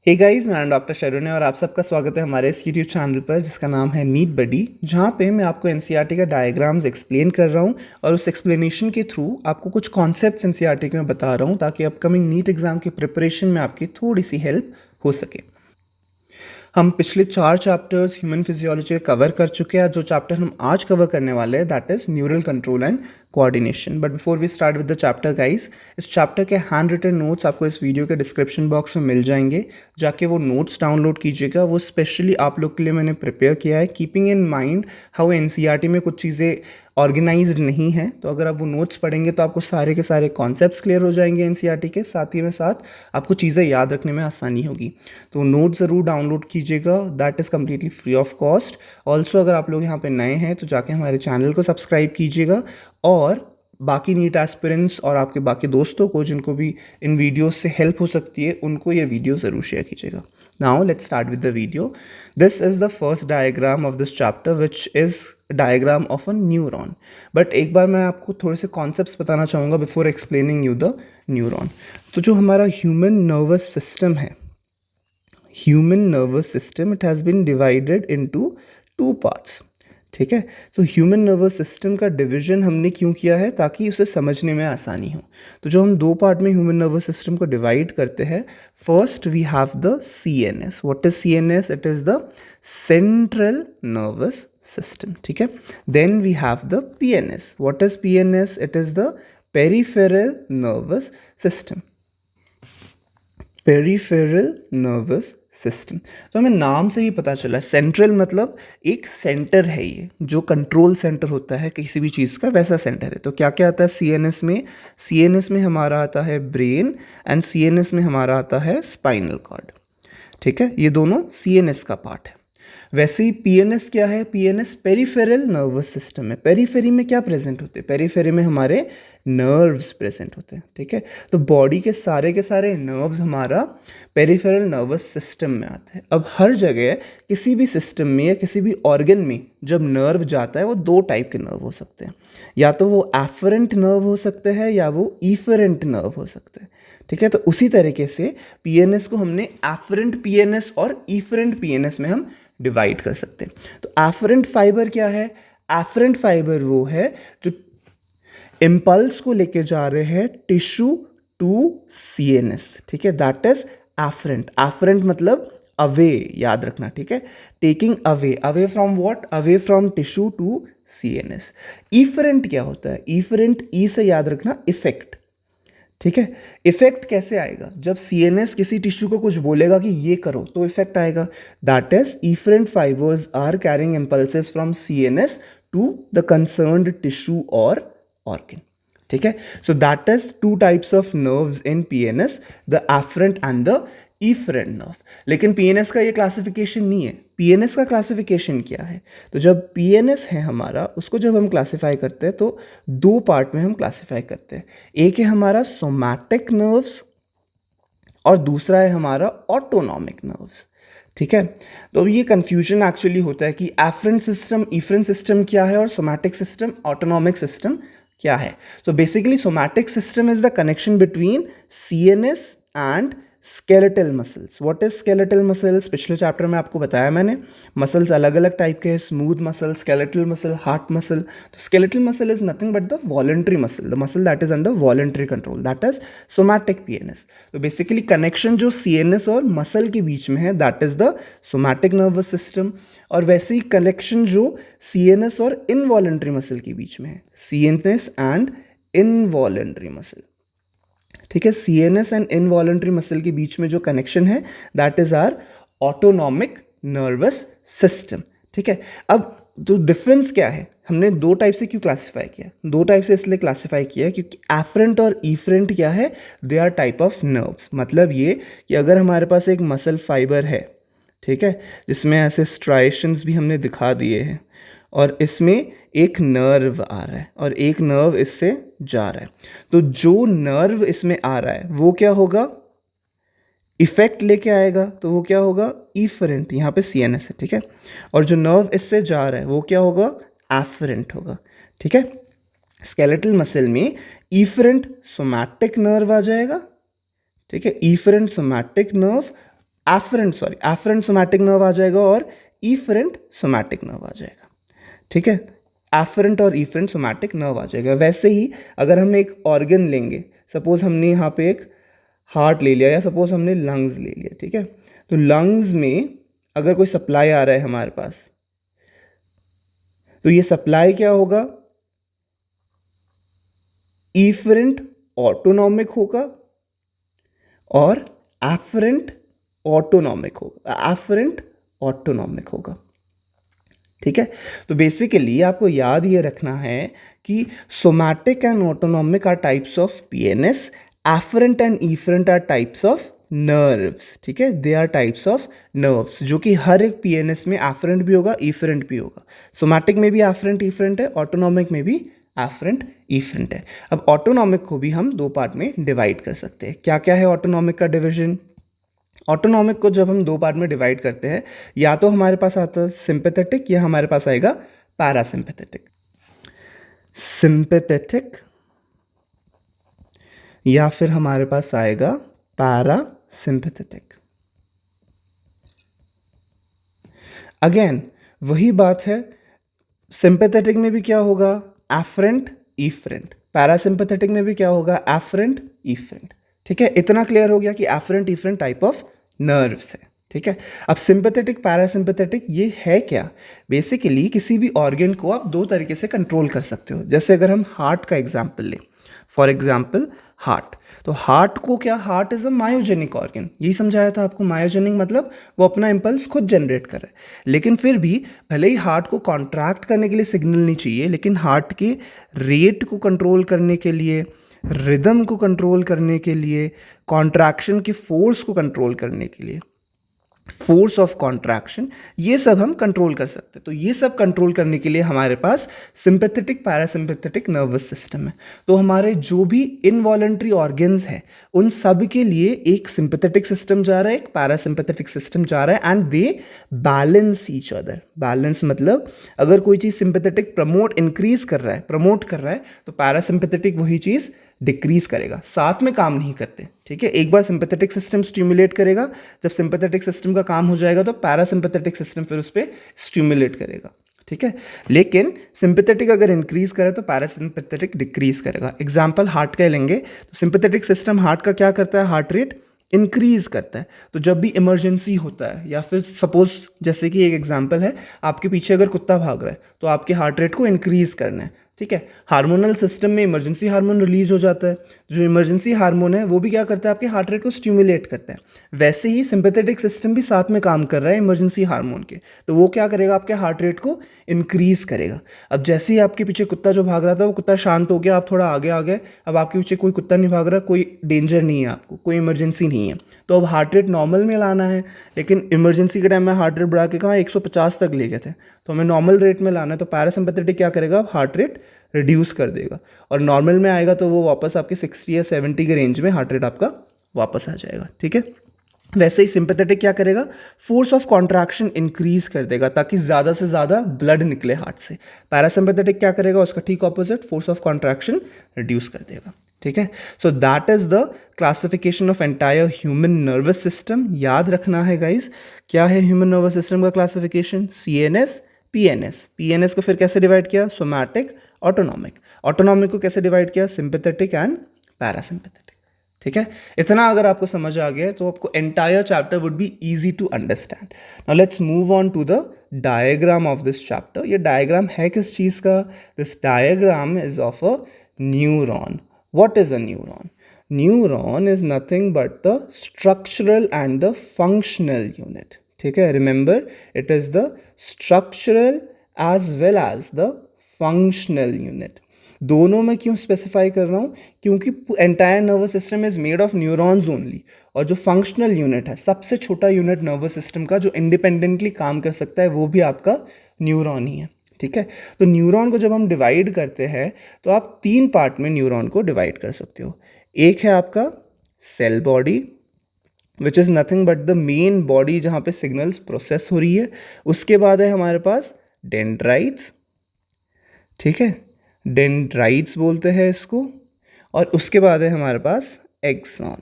Hey guys, मेरा नाम doctor शरुण है और आप सबका स्वागत है हमारे इस यूट्यूब चैनल पर जिसका नाम है नीट बडी, जहाँ पे मैं आपको एनसीईआरटी का डायग्राम्स एक्सप्लेन कर रहा हूँ और उस एक्सप्लेनेशन के थ्रू आपको कुछ कॉन्सेप्ट्स एनसीईआरटी के मैं बता रहा हूँ ताकि अपकमिंग नीट एग्जाम की प्रिपरेशन में आपकी थोड़ी सी हेल्प हो सके। हम पिछले 4 चैप्टर्स ह्यूमन फिजियोलॉजी कवर कर चुके हैं। जो चैप्टर हम आज कवर करने वाले हैं that is neural control and coordination. But before we start with the chapter guys, इस चैप्टर के हैंड रिटन नोट्स आपको इस वीडियो के डिस्क्रिप्शन बॉक्स में मिल जाएंगे। जाके वो नोट्स डाउनलोड कीजिएगा। वो स्पेशली आप लोग के लिए मैंने प्रिपेयर किया है, keeping in mind how NCERT में कुछ चीज़ें ऑर्गेनाइज्ड नहीं है। तो अगर आप वो नोट्स पढ़ेंगे तो आपको सारे के सारे कॉन्सेप्ट्स क्लियर हो जाएंगे एनसीईआरटी के, साथ ही में साथ आपको चीज़ें याद रखने में आसानी होगी। तो नोट ज़रूर डाउनलोड कीजिएगा, that is completely free of cost. Also अगर आप लोग यहाँ पे नए हैं तो जाके हमारे चैनल को सब्सक्राइब कीजिएगा और बाकी नीट एस्पिरेंट्स और आपके बाकी दोस्तों को जिनको भी इन वीडियोस से हेल्प हो सकती है उनको ये वीडियो ज़रूर शेयर कीजिएगा। Now let's start with the video. This is the first diagram of this chapter which is diagram of a neuron. But एक बार मैं आपको थोड़े से कॉन्सेप्ट्स बताना चाहूँगा before explaining you the neuron. तो जो हमारा ह्यूमन नर्वस सिस्टम है, human nervous system, it has been divided into 2 parts. ठीक है, तो ह्यूमन नर्वस सिस्टम का डिवीजन हमने क्यों किया है? ताकि उसे समझने में आसानी हो। तो जो हम 2 पार्ट में ह्यूमन नर्वस सिस्टम को डिवाइड करते हैं, first we have the CNS. What is CNS? It is the central nervous system. ठीक है, then we have the PNS. What is PNS? It is the peripheral nervous system. Peripheral nervous system. तो हमें नाम से ही पता चला, central मतलब एक सेंटर है, ये जो कंट्रोल सेंटर होता है किसी भी चीज़ का, वैसा सेंटर है। तो क्या क्या आता है सीएनएस में? सीएनएस में हमारा आता है ब्रेन एंड सीएनएस में हमारा आता है स्पाइनल कॉर्ड। ठीक है, ये दोनों सीएनएस का पार्ट है। वैसे ही पीएनएस क्या है? पीएनएस पेरिफेरल नर्वस सिस्टम है। पेरिफेरी में क्या प्रेजेंट होते हैं? पेरिफेरी में हमारे नर्व्स प्रेजेंट होते हैं। ठीक है, तो बॉडी के सारे नर्व्स हमारा पेरिफेरल नर्वस सिस्टम में आते हैं। अब हर जगह किसी भी सिस्टम में या किसी भी ऑर्गन में जब नर्व जाता है, वो 2 टाइप के नर्व हो सकते हैं। या तो वो एफरेंट नर्व हो सकते हैं या वो इफरेंट नर्व हो सकते हैं। ठीक है, तो उसी तरीके से पीएनएस को हमने एफरेंट पीएनएस और इफरेंट पीएनएस में हम डिवाइड कर सकते हैं। तो एफरेंट फाइबर क्या है? एफरेंट फाइबर वो है जो इम्पल्स को लेके जा रहे हैं टिश्यू टू सीएनएस। ठीक है, दैट इज एफरेंट। एफरेंट मतलब अवे, याद रखना। ठीक है, taking away, away from what? Away from tissue to CNS. Efferent क्या होता है? इफरेंट ई से याद रखना, इफेक्ट। ठीक है, इफेक्ट कैसे आएगा? जब सीएनएस किसी टिश्यू को कुछ बोलेगा कि ये करो तो इफेक्ट आएगा। That is efferent fibres are carrying impulses from CNS to the concerned tissue और ऑर्गन। ठीक है, so that is 2 types of nerves in PNS, the afferent and the efferent nerve. लेकिन पीएनएस का ये क्लासिफिकेशन नहीं है। PNS का classification क्या है? तो जब पीएनएस है हमारा, उसको जब हम क्लासिफाई करते हैं तो 2 पार्ट में हम क्लासिफाई करते हैं। एक है हमारा सोमैटिक नर्व्स और दूसरा है हमारा ऑटोनॉमिक नर्व्स। ठीक है, तो ये कंफ्यूजन एक्चुअली होता है कि एफरेंट सिस्टम, इफरेंट सिस्टम क्या है और सोमैटिक सिस्टम, ऑटोनॉमिक सिस्टम क्या है। So basically somatic system is the connection between CNS and skeletal muscles. What is skeletal muscles? पिछले चैप्टर में आपको बताया मैंने, मसल्स अलग अलग टाइप के हैं, smooth muscle, skeletal muscle, heart muscle. तो skeletal muscle is nothing but the voluntary muscle, the muscle that is under voluntary control, that is somatic PNS. तो बेसिकली कनेक्शन जो सीएनएस और मसल के बीच में है that is the somatic nervous system. और वैसे ही कनेक्शन जो सीएनएस और इनवॉलंटरी मसल के बीच में है, सीएनएस एंड इनवॉलंटरी मसल। ठीक है, सीएनएस एंड इनवॉलंटरी मसल के बीच में जो कनेक्शन है that is are autonomic nervous system. ठीक है, अब जो डिफरेंस क्या है? हमने 2 टाइप से क्यों क्लासिफाई किया? 2 टाइप से इसलिए क्लासिफाई किया क्योंकि एफरेंट और इफरेंट क्या है? They are type of nerves. मतलब ये कि अगर हमारे पास एक मसल फाइबर है, ठीक है, जिसमें ऐसे स्ट्राइशंस भी हमने दिखा दिए हैं, और इसमें एक नर्व आ रहा है और एक नर्व इससे जा रहा है, तो जो नर्व इसमें आ रहा है वो क्या होगा? इफेक्ट लेके आएगा। तो वो क्या होगा? इफरेंट। यहाँ पे सीएनएस है। ठीक है, और जो नर्व इससे जा रहा है वो क्या होगा? एफरेंट होगा। ठीक है, स्केलेटल मसल में इफरेंट सोमैटिक नर्व आ जाएगा। ठीक है, efferent somatic nerve efferent somatic nerve आ जाएगा और इफरेंट सोमैटिक नर्व आ जाएगा, ठीक है। एफरेंट और इफरेंट सोमैटिक नर्व आ जाएगा। वैसे ही अगर हम एक ऑर्गन लेंगे, सपोज हमने यहाँ पे एक हार्ट ले लिया या सपोज हमने लंग्स ले लिया, ठीक है। तो लंग्स में अगर कोई सप्लाई आ रहा है हमारे पास, तो ये सप्लाई क्या होगा, इफरेंट ऑटोनॉमिक होगा और एफरेंट ऑटोनॉमिक होगा, ठीक है। तो बेसिकली आपको याद ये रखना है कि somatic and autonomic are types of PNS, afferent and efferent are types of nerves, ठीक है। They are types of nerves, जो कि हर एक पीएनएस में एफरेंट भी होगा, इफरेंट भी होगा। सोमैटिक में भी एफरेंट इफरेंट है, ऑटोनॉमिक में भी एफरेंट इफरेंट है। अब ऑटोनॉमिक को भी हम 2 पार्ट में डिवाइड कर सकते हैं। क्या क्या है ऑटोनॉमिक का डिवीजन? ऑटोनॉमिक को जब हम 2 पार्ट में डिवाइड करते हैं, या तो हमारे पास आता है सिंपैथेटिक या हमारे पास आएगा पैरासिम्पैथेटिक। सिंपैथेटिक या फिर हमारे पास आएगा पैरासिम्पैथेटिक। अगेन वही बात है, सिंपैथेटिक में भी क्या होगा, एफरेंट इफरेंट, पैरासिम्पैथेटिक में भी क्या होगा, एफरेंट इफरेंट, ठीक है। इतना क्लियर हो गया कि afferent efferent type of nerves है, ठीक है। अब सिंपैथेटिक पैरासिम्पैथेटिक ये है क्या? बेसिकली किसी भी ऑर्गन को आप 2 तरीके से कंट्रोल कर सकते हो। जैसे अगर हम हार्ट का एग्जाम्पल लें, फॉर एग्जाम्पल हार्ट, तो हार्ट को क्या, heart is a myogenic organ, यही समझाया था आपको। मायोजेनिक मतलब वो अपना इंपल्स खुद जनरेट कर रहा है, लेकिन फिर भी भले ही हार्ट को कॉन्ट्रैक्ट करने के लिए सिग्नल नहीं चाहिए, लेकिन हार्ट के रेट को कंट्रोल करने के लिए, रिदम को कंट्रोल करने के लिए, कॉन्ट्रैक्शन के फोर्स को कंट्रोल करने के लिए, फोर्स ऑफ कॉन्ट्रैक्शन, ये सब हम कंट्रोल कर सकते हैं। तो ये सब कंट्रोल करने के लिए हमारे पास सिंपैथेटिक पैरासिम्पैथेटिक नर्वस सिस्टम है। तो हमारे जो भी इनवॉलंटरी ऑर्गन्स हैं, उन सब के लिए एक सिंपैथेटिक सिस्टम जा रहा है, एक पैरासिम्पैथेटिक सिस्टम जा रहा है, and they balance each other. Balance मतलब अगर कोई चीज़ सिंपैथेटिक प्रमोट कर रहा है, तो पैरासिम्पैथेटिक वही चीज़ डिक्रीज करेगा, साथ में काम नहीं करते, ठीक है। एक बार सिंपैथेटिक सिस्टम स्टिमुलेट करेगा, जब सिंपैथेटिक सिस्टम का काम हो जाएगा तो पैरासिम्पैथेटिक सिस्टम फिर उस पर स्टिमुलेट करेगा, ठीक है। लेकिन सिंपैथेटिक अगर इंक्रीज करे तो पैरासिम्पैथेटिक डिक्रीज करेगा। एग्जाम्पल हार्ट का लेंगे, तो सिंपैथेटिक सिस्टम हार्ट का क्या करता है, हार्ट रेट इंक्रीज करता है। तो जब भी इमरजेंसी होता है, या फिर सपोज जैसे कि एक एग्जांपल है, आपके पीछे अगर कुत्ता भाग रहा है, तो आपके हार्ट रेट को इंक्रीज करना है, ठीक है। हार्मोनल सिस्टम में इमरजेंसी हार्मोन रिलीज हो जाता है, जो इमरजेंसी हार्मोन है वो भी क्या करता है, आपके हार्ट रेट को स्टिमुलेट करता है। वैसे ही सिंपैथेटिक सिस्टम भी साथ में काम कर रहा है इमरजेंसी हार्मोन के, तो वो क्या करेगा, आपके हार्ट रेट को इंक्रीज करेगा। अब जैसे ही आपके पीछे कुत्ता जो भाग रहा था, वो कुत्ता शांत हो गया, आप थोड़ा आगे आ गए, अब आपके पीछे कोई कुत्ता नहीं भाग रहा, कोई डेंजर नहीं है आपको, कोई इमरजेंसी नहीं है, तो अब हार्ट रेट नॉर्मल में लाना है। लेकिन इमरजेंसी के टाइम में हार्ट रेट बढ़ा के कहाँ 150 तक ले गए थे, तो हमें नॉर्मल रेट में लाना है। तो पैरासिम्पैथेटिक क्या करेगा, हार्ट रेट रिड्यूस कर देगा, और नॉर्मल में आएगा तो वो वापस आपके 60 या 70 के रेंज में हार्ट रेट आपका वापस आ जाएगा, ठीक है। वैसे ही सिंपैथेटिक क्या करेगा, फोर्स ऑफ कॉन्ट्रैक्शन इंक्रीज कर देगा ताकि ज़्यादा से ज़्यादा ब्लड निकले हार्ट से। पैरासिम्पैथेटिक क्या करेगा, उसका ठीक opposite, force of contraction reduce कर देगा, ठीक है। So that is the classification of entire human nervous system. याद रखना है गाइज, क्या है ह्यूमन नर्वस सिस्टम का क्लासिफिकेशन, सीएनएस पीएनएस। पीएनएस को फिर कैसे डिवाइड किया, सोमैटिक ऑटोनॉमिक। ऑटोनॉमिक को कैसे डिवाइड किया, सिंपैथेटिक एंड पैरासिम्पैथेटिक, ठीक है। इतना अगर आपको समझ आ गया तो आपको entire chapter would be easy to understand. Now let's move on to the diagram of this chapter. ये डायग्राम है किस चीज़ का, this diagram is of a neuron. What is a neuron? Neuron is nothing but the structural and the functional unit, ठीक है। Remember, it is the structural as well as the functional unit. दोनों में क्यों specify कर रहा हूँ, क्योंकि entire nervous system is made of neurons only, और जो फंक्शनल यूनिट है, सबसे छोटा यूनिट नर्वस सिस्टम का जो इंडिपेंडेंटली काम कर सकता है, वो भी आपका न्यूरॉन ही है, ठीक है। तो न्यूरॉन को जब हम डिवाइड करते हैं, तो आप 3 पार्ट में न्यूरॉन को डिवाइड कर सकते हो। एक है आपका cell body, which is nothing but the main body जहाँ पे सिग्नल्स प्रोसेस हो रही है। उसके बाद है हमारे पास डेंड्राइट्स, ठीक है, डेंड्राइट्स बोलते हैं इसको। और उसके बाद है हमारे पास एक्सॉन।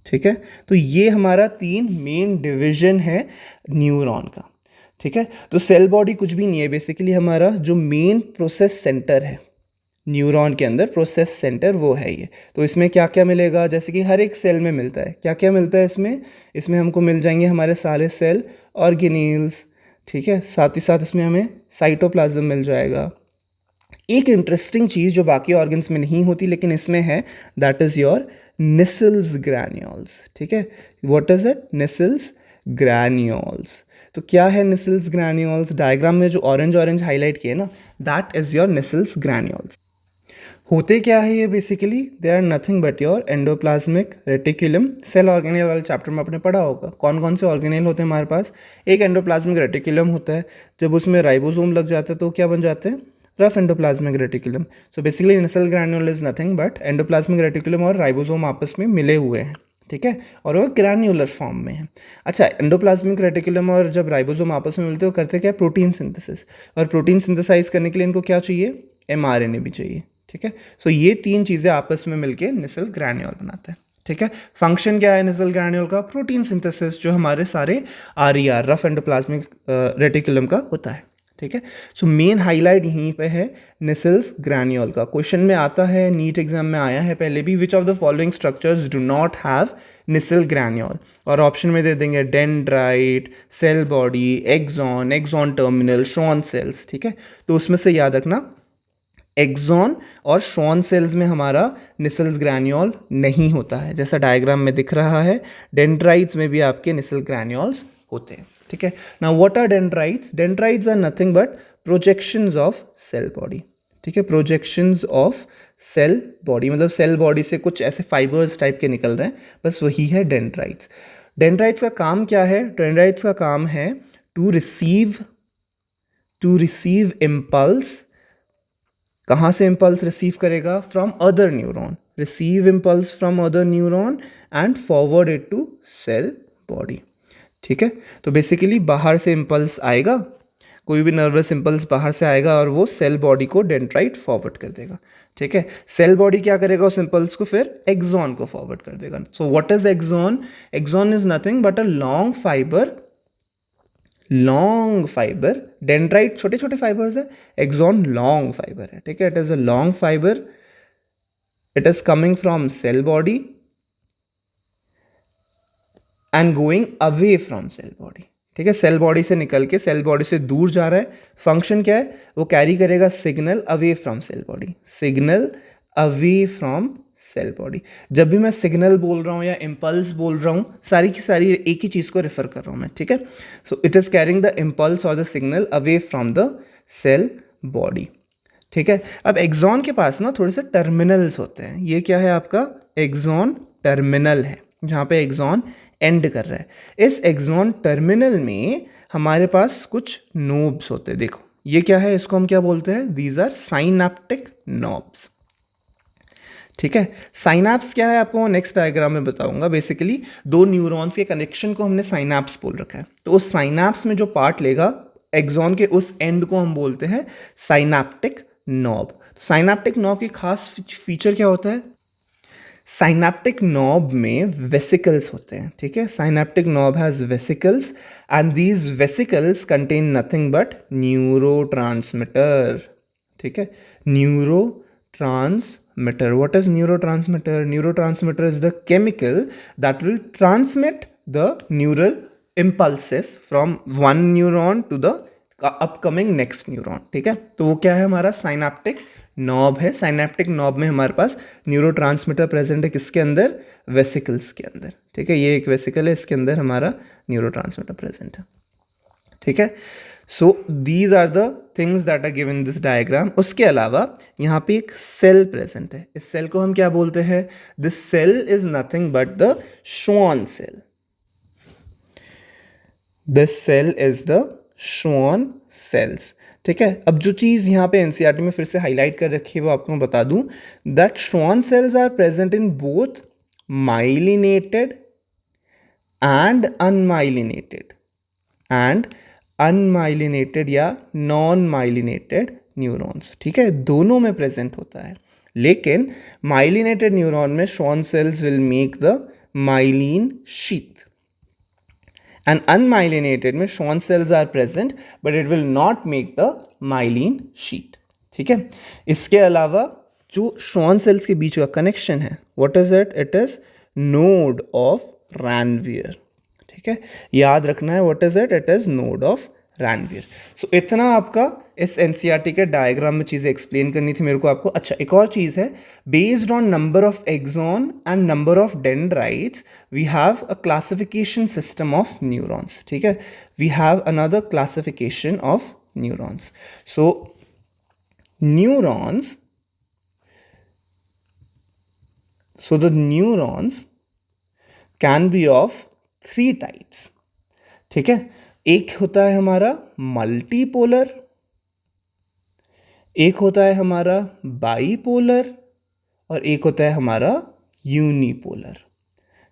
ठीक है, तो ये हमारा 3 मेन डिवीजन है न्यूरॉन का। ठीक है, तो सेल बॉडी कुछ भी नहीं है, बेसिकली हमारा जो मेन प्रोसेस सेंटर है न्यूरॉन के अंदर, प्रोसेस सेंटर वो है ये। तो इसमें क्या क्या मिलेगा, जैसे कि हर एक सेल में मिलता है, क्या क्या मिलता है इसमें, इसमें हमको मिल जाएंगे हमारे सारे सेल ऑर्गेनेल्स। ठीक है, साथ ही साथ इसमें हमें साइटोप्लाज्म मिल जाएगा। एक इंटरेस्टिंग चीज़ जो बाकी ऑर्गन्स में नहीं होती लेकिन इसमें है, that is your Nissl's granules. ठीक है, what is it, Nissl's granules. तो क्या है निसल्स ग्रैन्यूल्स, डायग्राम में जो ऑरेंज ऑरेंज हाईलाइट किए ना, that is your Nissl's granules. होते क्या है ये, basically they are nothing but your endoplasmic reticulum. Cell organelle वाले चैप्टर में आपने पढ़ा होगा कौन कौन से ऑर्गेनेल होते हैं हमारे पास। एक एंडोप्लाज्मिक रेटिकुलम होता है, जब उसमें राइबोसोम लग जाता है तो क्या बन जाते हैं, rough endoplasmic reticulum. So basically Nissl granule is nothing but endoplasmic reticulum और राइबोसोम आपस में मिले हुए हैं। ठीक है, और वो ग्रैन्यूलर फॉर्म में है। अच्छा, एंडोप्लाज्मिक रेटिकुलम और जब राइबोसोम आपस में मिलते हैं वो करते क्या है, प्रोटीन सिंथेसिस। और प्रोटीन सिंथेसाइज करने के लिए इनको क्या चाहिए, एमआरएनए भी चाहिए। ठीक है, सो ये 3 चीज़ें आपस में मिलके निसल ग्रैन्यूल बनाते हैं। ठीक है, फंक्शन क्या है निसल ग्रैन्यूल का, प्रोटीन सिंथेसिस, जो हमारे सारे आरईआर रफ एंडोप्लाज्मिक रेटिकुलम का होता है। ठीक है, सो मेन हाईलाइट यहीं पे है निसल्स ग्रैन्यूल का। क्वेश्चन में आता है, नीट एग्जाम में आया है पहले भी, which of the following structures do not have Nissl granule, और ऑप्शन में दे देंगे dendrite, cell body, axon, axon terminal, Schwann cells. ठीक है, तो उसमें से याद रखना एक्सॉन और शॉन सेल्स में हमारा निसल्स ग्रैन्यूल नहीं होता है, जैसा डायग्राम में दिख रहा है। डेंड्राइट्स में भी आपके निसल ग्रैन्यूल्स होते हैं। ठीक है, now what are dendrites, dendrites are nothing but projections of cell body. ठीक है, प्रोजेक्शंस ऑफ सेल बॉडी, मतलब सेल बॉडी से कुछ ऐसे फाइबर्स टाइप के निकल रहे हैं, बस वही है डेंड्राइट्स। डेंड्राइट्स का काम क्या है, डेंड्राइट्स का काम है टू रिसीव इम्पल्स। कहाँ से इम्पल्स रिसीव करेगा, from other neuron, receive impulse from other neuron and forward it to cell body. ठीक है, तो बेसिकली बाहर से इम्पल्स आएगा, कोई भी नर्वस इम्पल्स बाहर से आएगा और वो सेल बॉडी को डेंड्राइट फॉरवर्ड कर देगा। ठीक है, सेल बॉडी क्या करेगा, उस इम्पल्स को फिर एक्सॉन को फॉरवर्ड कर देगा। So what is axon, axon is nothing but a long fibre, dendrite छोटे छोटे फाइबर्स है, एक्सॉन लॉन्ग फाइबर है। ठीक है, it is a long fibre, it is coming from cell body and going away from cell body. ठीक है, cell body से निकल के सेल बॉडी से दूर जा रहा है। फंक्शन क्या है, वो कैरी करेगा signal away from cell body, signal away from cell body. जब भी मैं सिग्नल बोल रहा हूँ या इम्पल्स बोल रहा हूँ, सारी की सारी एक ही चीज़ को रेफर कर रहा हूँ मैं। ठीक है, so it is carrying the impulse और the signal away from the cell body. ठीक है, अब एक्सॉन के पास ना थोड़े से टर्मिनल्स होते हैं। ये क्या है आपका, एक्सॉन टर्मिनल है, जहाँ पे एक्सॉन एंड कर रहा है। इस एक्सॉन टर्मिनल में हमारे पास कुछ नोब्स होते हैं। देखो ये क्या है, इसको हम क्या बोलते हैं, दीज आर साइनैप्टिक नोब्स। ठीक है, साइनैप्स क्या है आपको नेक्स्ट डायग्राम में बताऊंगा। बेसिकली 2 न्यूरॉन्स के कनेक्शन को हमने साइनैप्स बोल रखा है, तो उस साइनैप्स में जो पार्ट लेगा एक्सॉन के उस एंड को हम बोलते हैं साइनैप्टिक नॉब। साइनैप्टिक नॉब की खास फीचर क्या होता है, साइनैप्टिक नॉब में वेसिकल्स होते हैं। ठीक है, synaptic knob has vesicles and these vesicles contain nothing but neurotransmitter. ठीक है, neurotransmitter. What is neurotransmitter? Neurotransmitter is the chemical that will transmit the neural impulses from one neuron to the upcoming next neuron. ठीक है, तो वो क्या है, हमारा synaptic knob है। साइनैप्टिक नॉब में हमारे पास न्यूरोट्रांसमीटर प्रेजेंट है, किसके अंदर, वेसिकल्स के अंदर। ठीक है, ये एक वेसिकल है, इसके अंदर हमारा न्यूरोट्रांसमीटर प्रेजेंट है। ठीक है, so these are the things that are given in this diagram. उसके अलावा यहाँ पे एक सेल प्रेजेंट है, इस सेल को हम क्या बोलते हैं, this cell is nothing but the Schwann cell. This cell is the Schwann cells. ठीक है, अब जो चीज़ यहाँ पे एनसीईआरटी में फिर से हाईलाइट कर रखी है वो आपको मैं बता दूं, that Schwann cells are present in both myelinated and unmyelinated या नॉन माइलिनेटेड न्यूरॉन्स। ठीक है, दोनों में प्रेजेंट होता है, लेकिन माइलिनेटेड न्यूरॉन में Schwann cells will make the myelin sheath. And unmyelinated में Schwann cells are present but it will not make the myelin sheath. ठीक है, इसके अलावा जो Schwann cells के बीच का कनेक्शन है, what is it? It is node of Ranvier. ठीक है, याद रखना है what is it? It is node of Ranvier. So इतना आपका इस NCERT के डायग्राम में चीज़ें एक्सप्लेन करनी थी मेरे को आपको. अच्छा, एक और चीज़ है, based on number of axon and number of dendrites we have a classification system of neurons. ठीक है, we have another classification of neurons. So neurons, so the neurons can be of 3 types. ठीक है, एक होता है हमारा multipolar, एक होता है हमारा बाईपोलर और एक होता है हमारा यूनिपोलर.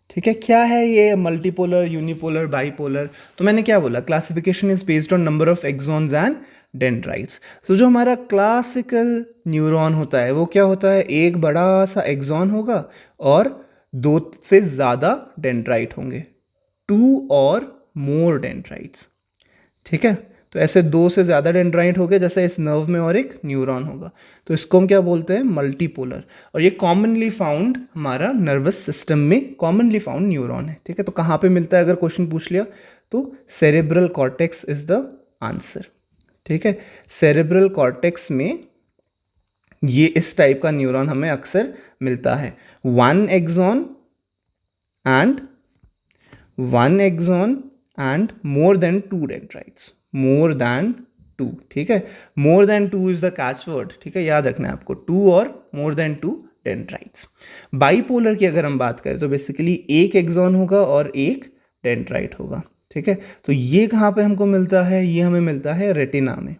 ठीक है, क्या है ये मल्टीपोलर, यूनिपोलर, बाईपोलर? तो मैंने क्या बोला, classification is based on number of axons and dendrites. तो जो हमारा क्लासिकल न्यूरॉन होता है वो क्या होता है, एक बड़ा सा एक्सॉन होगा और 2 से ज़्यादा डेंड्राइट होंगे, 2 और मोर डेंड्राइट्स. ठीक है, तो ऐसे 2 से ज़्यादा डेंड्राइट हो गए, जैसे इस नर्व में और एक न्यूरॉन होगा, तो इसको हम क्या बोलते हैं, मल्टीपोलर. और ये कॉमनली फाउंड हमारा नर्वस सिस्टम में कॉमनली फाउंड न्यूरॉन है. ठीक है, तो कहाँ पे मिलता है अगर क्वेश्चन पूछ लिया तो cerebral cortex is the answer. ठीक है, सेरेब्रल कॉर्टेक्स में ये इस टाइप का न्यूरॉन हमें अक्सर मिलता है. 1 axon and more than 2 dendrites, more than 2. ठीक है, more than 2 is the catch word. ठीक है, याद रखना है आपको, 2 और मोर देन 2 डेंड्राइट्स. बाईपोलर की अगर हम बात करें तो बेसिकली एक एक्सॉन होगा और एक डेंड्राइट होगा. ठीक है, तो ये कहाँ पे हमको मिलता है, ये हमें मिलता है रेटिना में.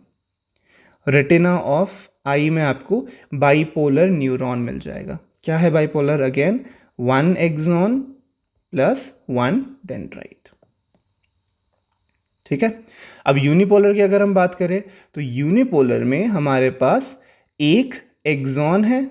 रेटिना ऑफ आई में आपको बाईपोलर न्यूरॉन मिल जाएगा. क्या है bipolar? Again 1 axon plus 1 dendrite. ठीक है, अब यूनिपोलर की अगर हम बात करें तो यूनिपोलर में हमारे पास एक एक्सॉन है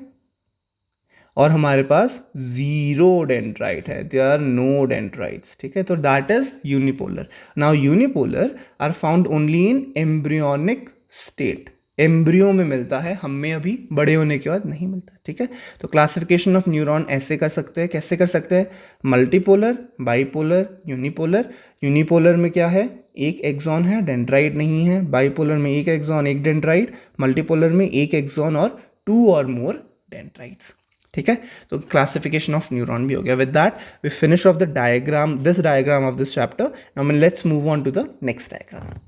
और हमारे पास 0 डेंड्राइट है, देयर आर नो डेंड्राइट्स. ठीक है, तो that is unipolar. Now unipolar are found only in embryonic state, embryo में मिलता है, हमें अभी बड़े होने के बाद नहीं मिलता. ठीक है, तो क्लासिफिकेशन ऑफ न्यूरॉन ऐसे कर सकते हैं. कैसे कर सकते हैं? Multipolar, bipolar, unipolar. यूनिपोलर में क्या है, एक एक्सॉन है, डेंड्राइट नहीं है. बाईपोलर में एक एक्सॉन, एक डेंड्राइट. मल्टीपोलर में एक एक्सॉन और 2 और मोर डेंड्राइट्स. ठीक है, तो क्लासिफिकेशन ऑफ न्यूरॉन भी हो गया. With that we finish off the diagram, this diagram of this chapter. Now let's move on to the next diagram.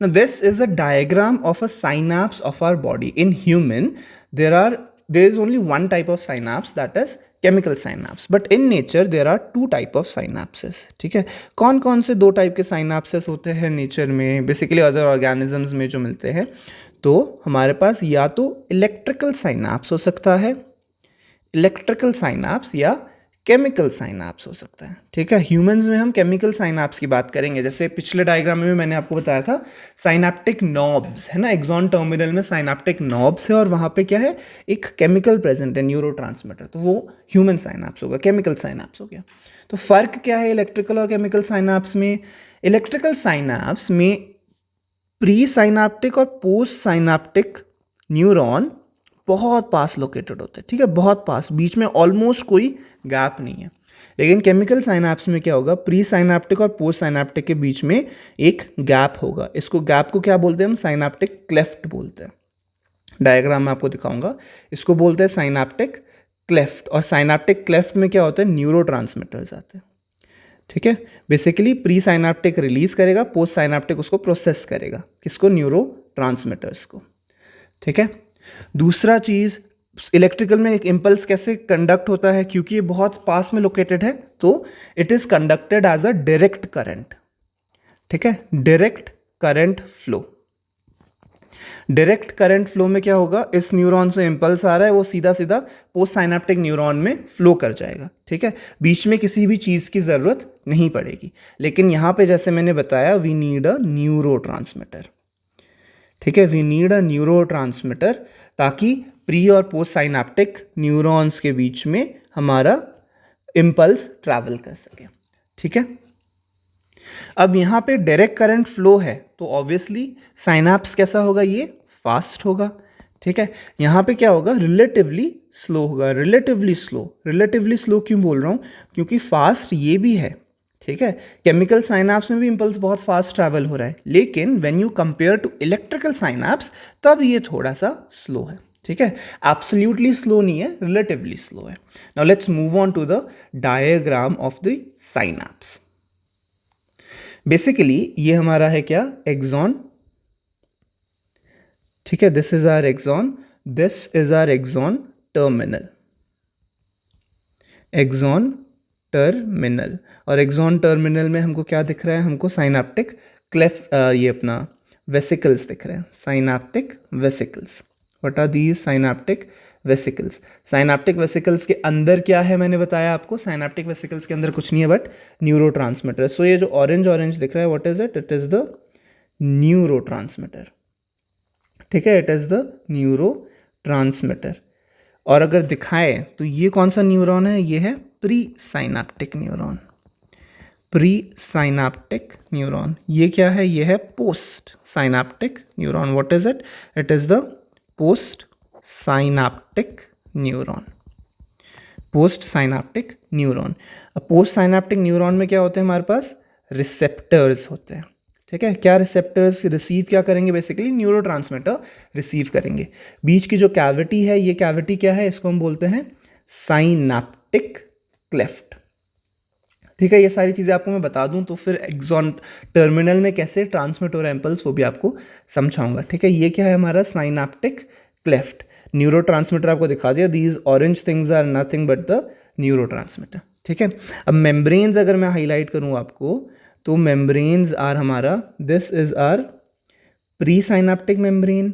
Now this is a diagram of a synapse of our body. In human, there is only one type of synapse, that is chemical synapse. But in nature there are 2 type of synapses. ठीक है, कौन कौन से 2 type के synapses होते हैं nature में, basically other organisms में जो मिलते हैं? तो हमारे पास या तो इलेक्ट्रिकल साइनाप्स हो सकता है, इलेक्ट्रिकल साइनाप्स, या केमिकल साइनाप्स हो सकता है. ठीक है, ह्यूमंस में हम केमिकल साइनाप्स की बात करेंगे. जैसे पिछले डायग्राम में मैंने आपको बताया था, साइनाप्टिक नॉब्स है ना, एक्सॉन टर्मिनल में साइनाप्टिक नॉब्स है और वहाँ पे क्या है, एक केमिकल प्रेजेंट है, न्यूरोट्रांसमीटर. तो वो ह्यूमन साइनाप्स होगा, केमिकल साइनाप्स हो गया. तो फर्क क्या है इलेक्ट्रिकल और केमिकल साइनाप्स में? इलेक्ट्रिकल साइनाप्स में प्री साइनाप्टिक और पोस्ट साइनाप्टिक न्यूरॉन बहुत पास लोकेटेड होते हैं. ठीक है, बहुत पास, बीच में ऑलमोस्ट कोई गैप नहीं है. लेकिन केमिकल साइनाप्स में क्या होगा, प्री साइनाप्टिक और पोस्ट साइनाप्टिक के बीच में एक गैप होगा. इसको गैप को क्या बोलते हैं हम? साइनाप्टिक क्लेफ्ट बोलते हैं. डायग्राम में आपको दिखाऊंगा. इसको बोलते हैं साइनाप्टिक क्लेफ्ट. और साइनाप्टिक क्लेफ्ट में क्या होता है, न्यूरोट्रांसमीटर्स आते हैं. ठीक है, बेसिकली प्री साइनाप्टिक रिलीज करेगा, पोस्ट साइनाप्टिक उसको प्रोसेस करेगा. किसको? न्यूरोट्रांसमीटर्स को. ठीक है, दूसरा चीज़, इलेक्ट्रिकल में एक इम्पल्स कैसे कंडक्ट होता है, क्योंकि ये बहुत पास में लोकेटेड है तो it is conducted as a direct current. ठीक है, direct current flow. Direct current flow में क्या होगा, इस न्यूरॉन से इम्पल्स आ रहा है, वो सीधा सीधा पोस्ट साइनाप्टिक न्यूरॉन में फ्लो कर जाएगा. ठीक है, बीच में किसी भी चीज़ की ज़रूरत नहीं पड़ेगी. लेकिन यहाँ पे जैसे मैंने बताया, वी नीड अ न्यूरोट्रांसमीटर. ठीक है, वी नीड अ न्यूरोट्रांसमीटर, ताकि प्री और पोस्ट साइनाप्टिक न्यूरॉन्स के बीच में हमारा इम्पल्स ट्रैवल कर सके। ठीक है, अब यहाँ पे डायरेक्ट करंट फ्लो है तो ऑब्वियसली साइनाप्स कैसा होगा, ये फास्ट होगा। ठीक है, यहाँ पे क्या होगा, रिलेटिवली स्लो होगा। रिलेटिवली स्लो क्यों बोल रहा हूँ, क्योंकि फास्ट ये भी है। ठीक है, केमिकल साइनाप्स में भी इम्पल्स बहुत फास्ट ट्रैवल हो रहा है, लेकिन when you compare to electrical synapse तब ये थोड़ा सा स्लो है। ठीक है, एब्सोल्युटली स्लो नहीं है, रिलेटिवली स्लो है। Now let's move on to the diagram of the synapse. Basically ये हमारा है क्या, एक्सॉन। ठीक है, this is our axon, this is our axon terminal, axon terminal. और एक्सॉन टर्मिनल में हमको क्या दिख रहा है, हमको साइनाप्टिक क्लेफ्ट, ये अपना वेसिकल्स दिख रहे हैं, synaptic vesicles. What are these, synaptic vesicles. Synaptic vesicles के अंदर क्या है, मैंने बताया आपको, साइनाप्टिक वेसिकल्स के अंदर कुछ नहीं है बट न्यूरोट्रांसमीटर। सो ये जो ऑरेंज ऑरेंज दिख रहा है, what is it, it is the neurotransmitter. ठीक है, इट इज द न्यूरोट्रांसमीटर। और अगर दिखाए तो ये कौन सा न्यूरॉन है, ये है pre synaptic neuron, pre synaptic neuron. ये क्या है, ये है post synaptic neuron. What is it, it is the post synaptic neuron, post synaptic neuron. अब पोस्ट साइनाप्टिक न्यूरॉन में क्या होते हैं, हमारे पास रिसेप्टर्स होते हैं। ठीक है, क्या रिसेप्टर्स रिसीव क्या करेंगे, बेसिकली न्यूरोट्रांसमीटर रिसीव करेंगे। बीच की जो कैविटी है, ये कैविटी क्या है, इसको हम बोलते हैं साइनाप्टिक क्लेफ्ट। ठीक है, ये सारी चीज़ें आपको मैं बता दूं तो फिर एक्सॉन टर्मिनल में कैसे ट्रांसमिट हो रहा है इम्पल्स वो भी आपको समझाऊंगा। ठीक है, ये क्या है हमारा साइनाप्टिक क्लेफ्ट। न्यूरोट्रांसमीटर आपको दिखा दिया, these orange things are nothing but the neurotransmitter. ठीक है, अब मेम्ब्रेन्स अगर मैं हाईलाइट करूं आपको तो मेम्ब्रेन्स आर हमारा, this is our pre synaptic membrane,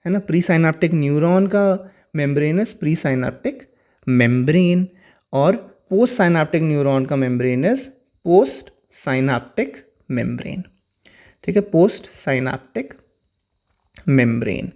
है ना, प्री साइनाप्टिक न्यूरॉन का membrane is pre synaptic membrane, और पोस्ट साइनाप्टिक न्यूरॉन का membrane is post synaptic membrane. ठीक है, पोस्ट साइनाप्टिक मेम्ब्रेन।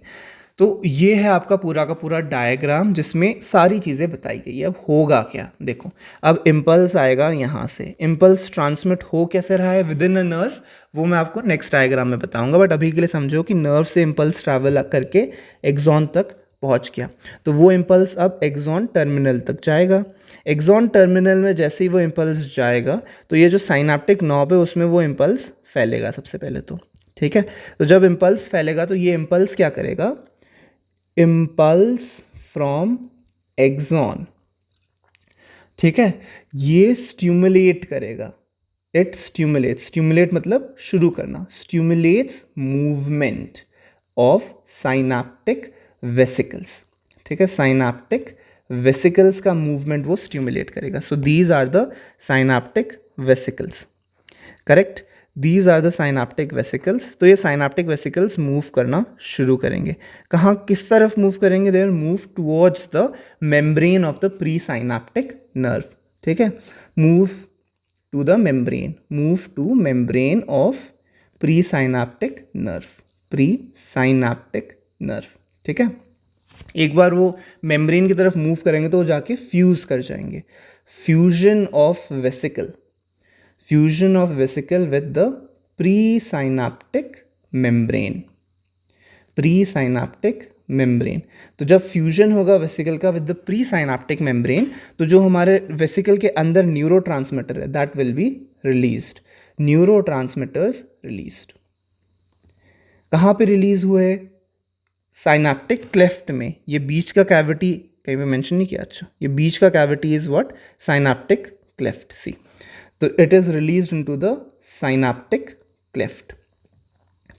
तो ये है आपका पूरा का पूरा डायग्राम जिसमें सारी चीज़ें बताई गई है। अब होगा क्या, देखो, अब इम्पल्स आएगा यहाँ से, इम्पल्स ट्रांसमिट हो कैसे रहा है विद इन अ नर्व, वो मैं आपको नेक्स्ट डायग्राम में बताऊंगा। बट अभी के लिए समझो कि नर्व से इम्पल्स ट्रैवल करके एक्सॉन तक पहुँच गया, तो वो इम्पल्स अब एक्सॉन टर्मिनल तक जाएगा। एक्सॉन टर्मिनल में जैसे ही वो इम्पल्स जाएगा तो ये जो साइनाप्टिक नॉब है उसमें वो इम्पल्स फैलेगा सबसे पहले तो। ठीक है, तो जब इम्पल्स फैलेगा तो ये इम्पल्स क्या करेगा, इम्पल्स फ्रॉम एक्सॉन, ठीक है, ये स्टिमुलेट करेगा, इट स्टिमुलेट, स्टिमुलेट मतलब शुरू करना, stimulates movement of synaptic vesicles. ठीक है, साइनाप्टिक वेसिकल्स का मूवमेंट वो स्टिमुलेट करेगा। So these are the synaptic vesicles, correct, these are the synaptic vesicles. तो ये साइनाप्टिक वेसिकल्स मूव करना शुरू करेंगे, कहाँ, किस तरफ मूव करेंगे, they move towards the membrane of the pre synaptic nerve. ठीक है, move to the membrane, move to membrane of pre synaptic nerve, pre synaptic nerve. ठीक है, एक बार वो मेम्ब्रेन की तरफ मूव करेंगे तो वो जाके फ्यूज कर जाएंगे, fusion of vesicle, fusion of vesicle with the pre synaptic membrane, pre synaptic membrane. तो जब फ्यूजन होगा वेसिकल का with the pre synaptic membrane, तो जो हमारे वेसिकल के अंदर न्यूरोट्रांसमीटर है that will be released, neurotransmitters released. कहाँ पे रिलीज हुए, साइनाप्टिक क्लेफ्ट में, ये बीच का कैविटी कहीं पे मेंशन नहीं किया, अच्छा ये बीच का cavity is what, synaptic cleft, see, तो it is released into the synaptic cleft.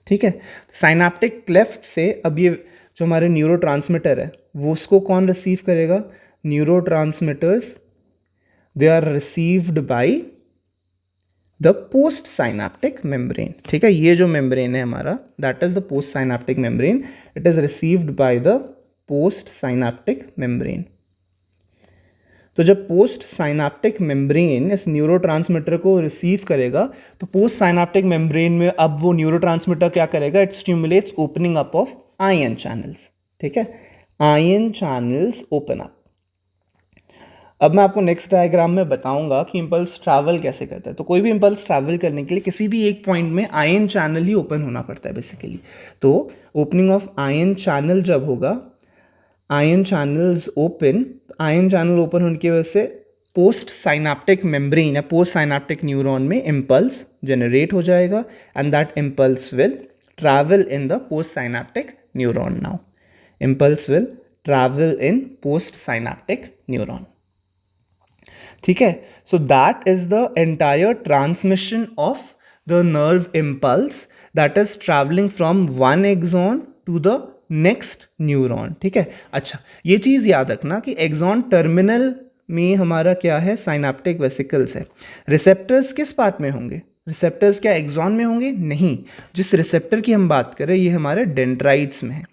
ठीक है, साइनाप्टिक क्लेफ्ट से अब ये जो हमारे न्यूरोट्रांसमीटर है वो उसको कौन रिसीव करेगा, neurotransmitters, they are received by the post synaptic membrane. ठीक है, ये जो मेम्ब्रेन है हमारा that is the post synaptic membrane, it is received by the post synaptic membrane. तो जब पोस्ट साइनाप्टिक मेम्ब्रेन इस न्यूरोट्रांसमीटर को रिसीव करेगा तो पोस्ट साइनाप्टिक मेम्ब्रेन में अब वो न्यूरोट्रांसमीटर क्या करेगा, it stimulates opening up of ion channels. ठीक है, आयन चैनल्स ओपन अप, अब मैं आपको नेक्स्ट डायग्राम में बताऊंगा कि इम्पल्स ट्रैवल कैसे करता है। तो कोई भी इम्पल्स ट्रैवल करने के लिए किसी भी एक पॉइंट में आयन चैनल ही ओपन होना पड़ता है बेसिकली। तो ओपनिंग ऑफ आयन चैनल जब होगा, ion channels open, ion channel open होने की वजह से पोस्ट साइनाप्टिक मेम्ब्रेन या पोस्ट साइनाप्टिक न्यूरॉन में इम्पल्स जनरेट हो जाएगा and that impulse will travel in the post synaptic neuron. Now impulse will travel in post synaptic neuron. ठीक है, so that is the entire transmission of the nerve impulse that is travelling from one axon to the next neuron. ठीक है, अच्छा ये चीज़ याद रखना कि axon terminal में हमारा क्या है, साइनाप्टिक वेसिकल्स है। रिसेप्टर्स किस पार्ट में होंगे, रिसेप्टर्स क्या एक्सॉन में होंगे, नहीं, जिस रिसेप्टर की हम बात करें ये हमारे डेंड्राइट्स में है।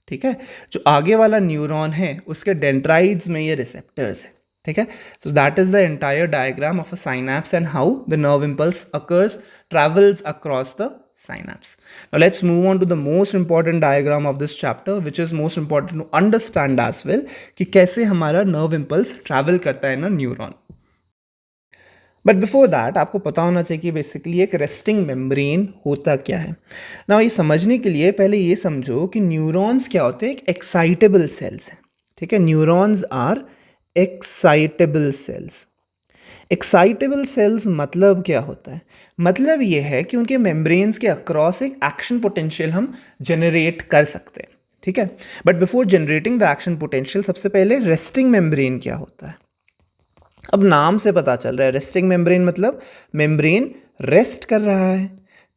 ठीक है, जो आगे वाला न्यूरॉन है उसके डेंड्राइट्स में ये रिसेप्टर्स है। ठीक है, so that is the entire diagram of a synapse and how the nerve impulse occurs, travels across the synapse. Now let's move on to the most important diagram of this chapter, which is most important to understand as well कि कैसे हमारा nerve impulse travel करता है ना neuron. But before that आपको पता होना चाहिए कि बेसिकली एक रेस्टिंग मेम्ब्रेन होता क्या है ना। ये समझने के लिए पहले ये समझो कि न्यूरॉन्स क्या होते हैं, एक एक्साइटेबल सेल्स हैं। ठीक है, neurons are excitable cells. Excitable cells मतलब क्या होता है, मतलब ये है कि उनके मेम्ब्रेन्स के अक्रॉस एक एक्शन पोटेंशियल हम जनरेट कर सकते हैं। ठीक है, but before generating the action potential सबसे पहले रेस्टिंग मेम्ब्रेन क्या होता है। अब नाम से पता चल रहा है रेस्टिंग मेम्ब्रेन मतलब मेम्ब्रेन रेस्ट कर रहा है।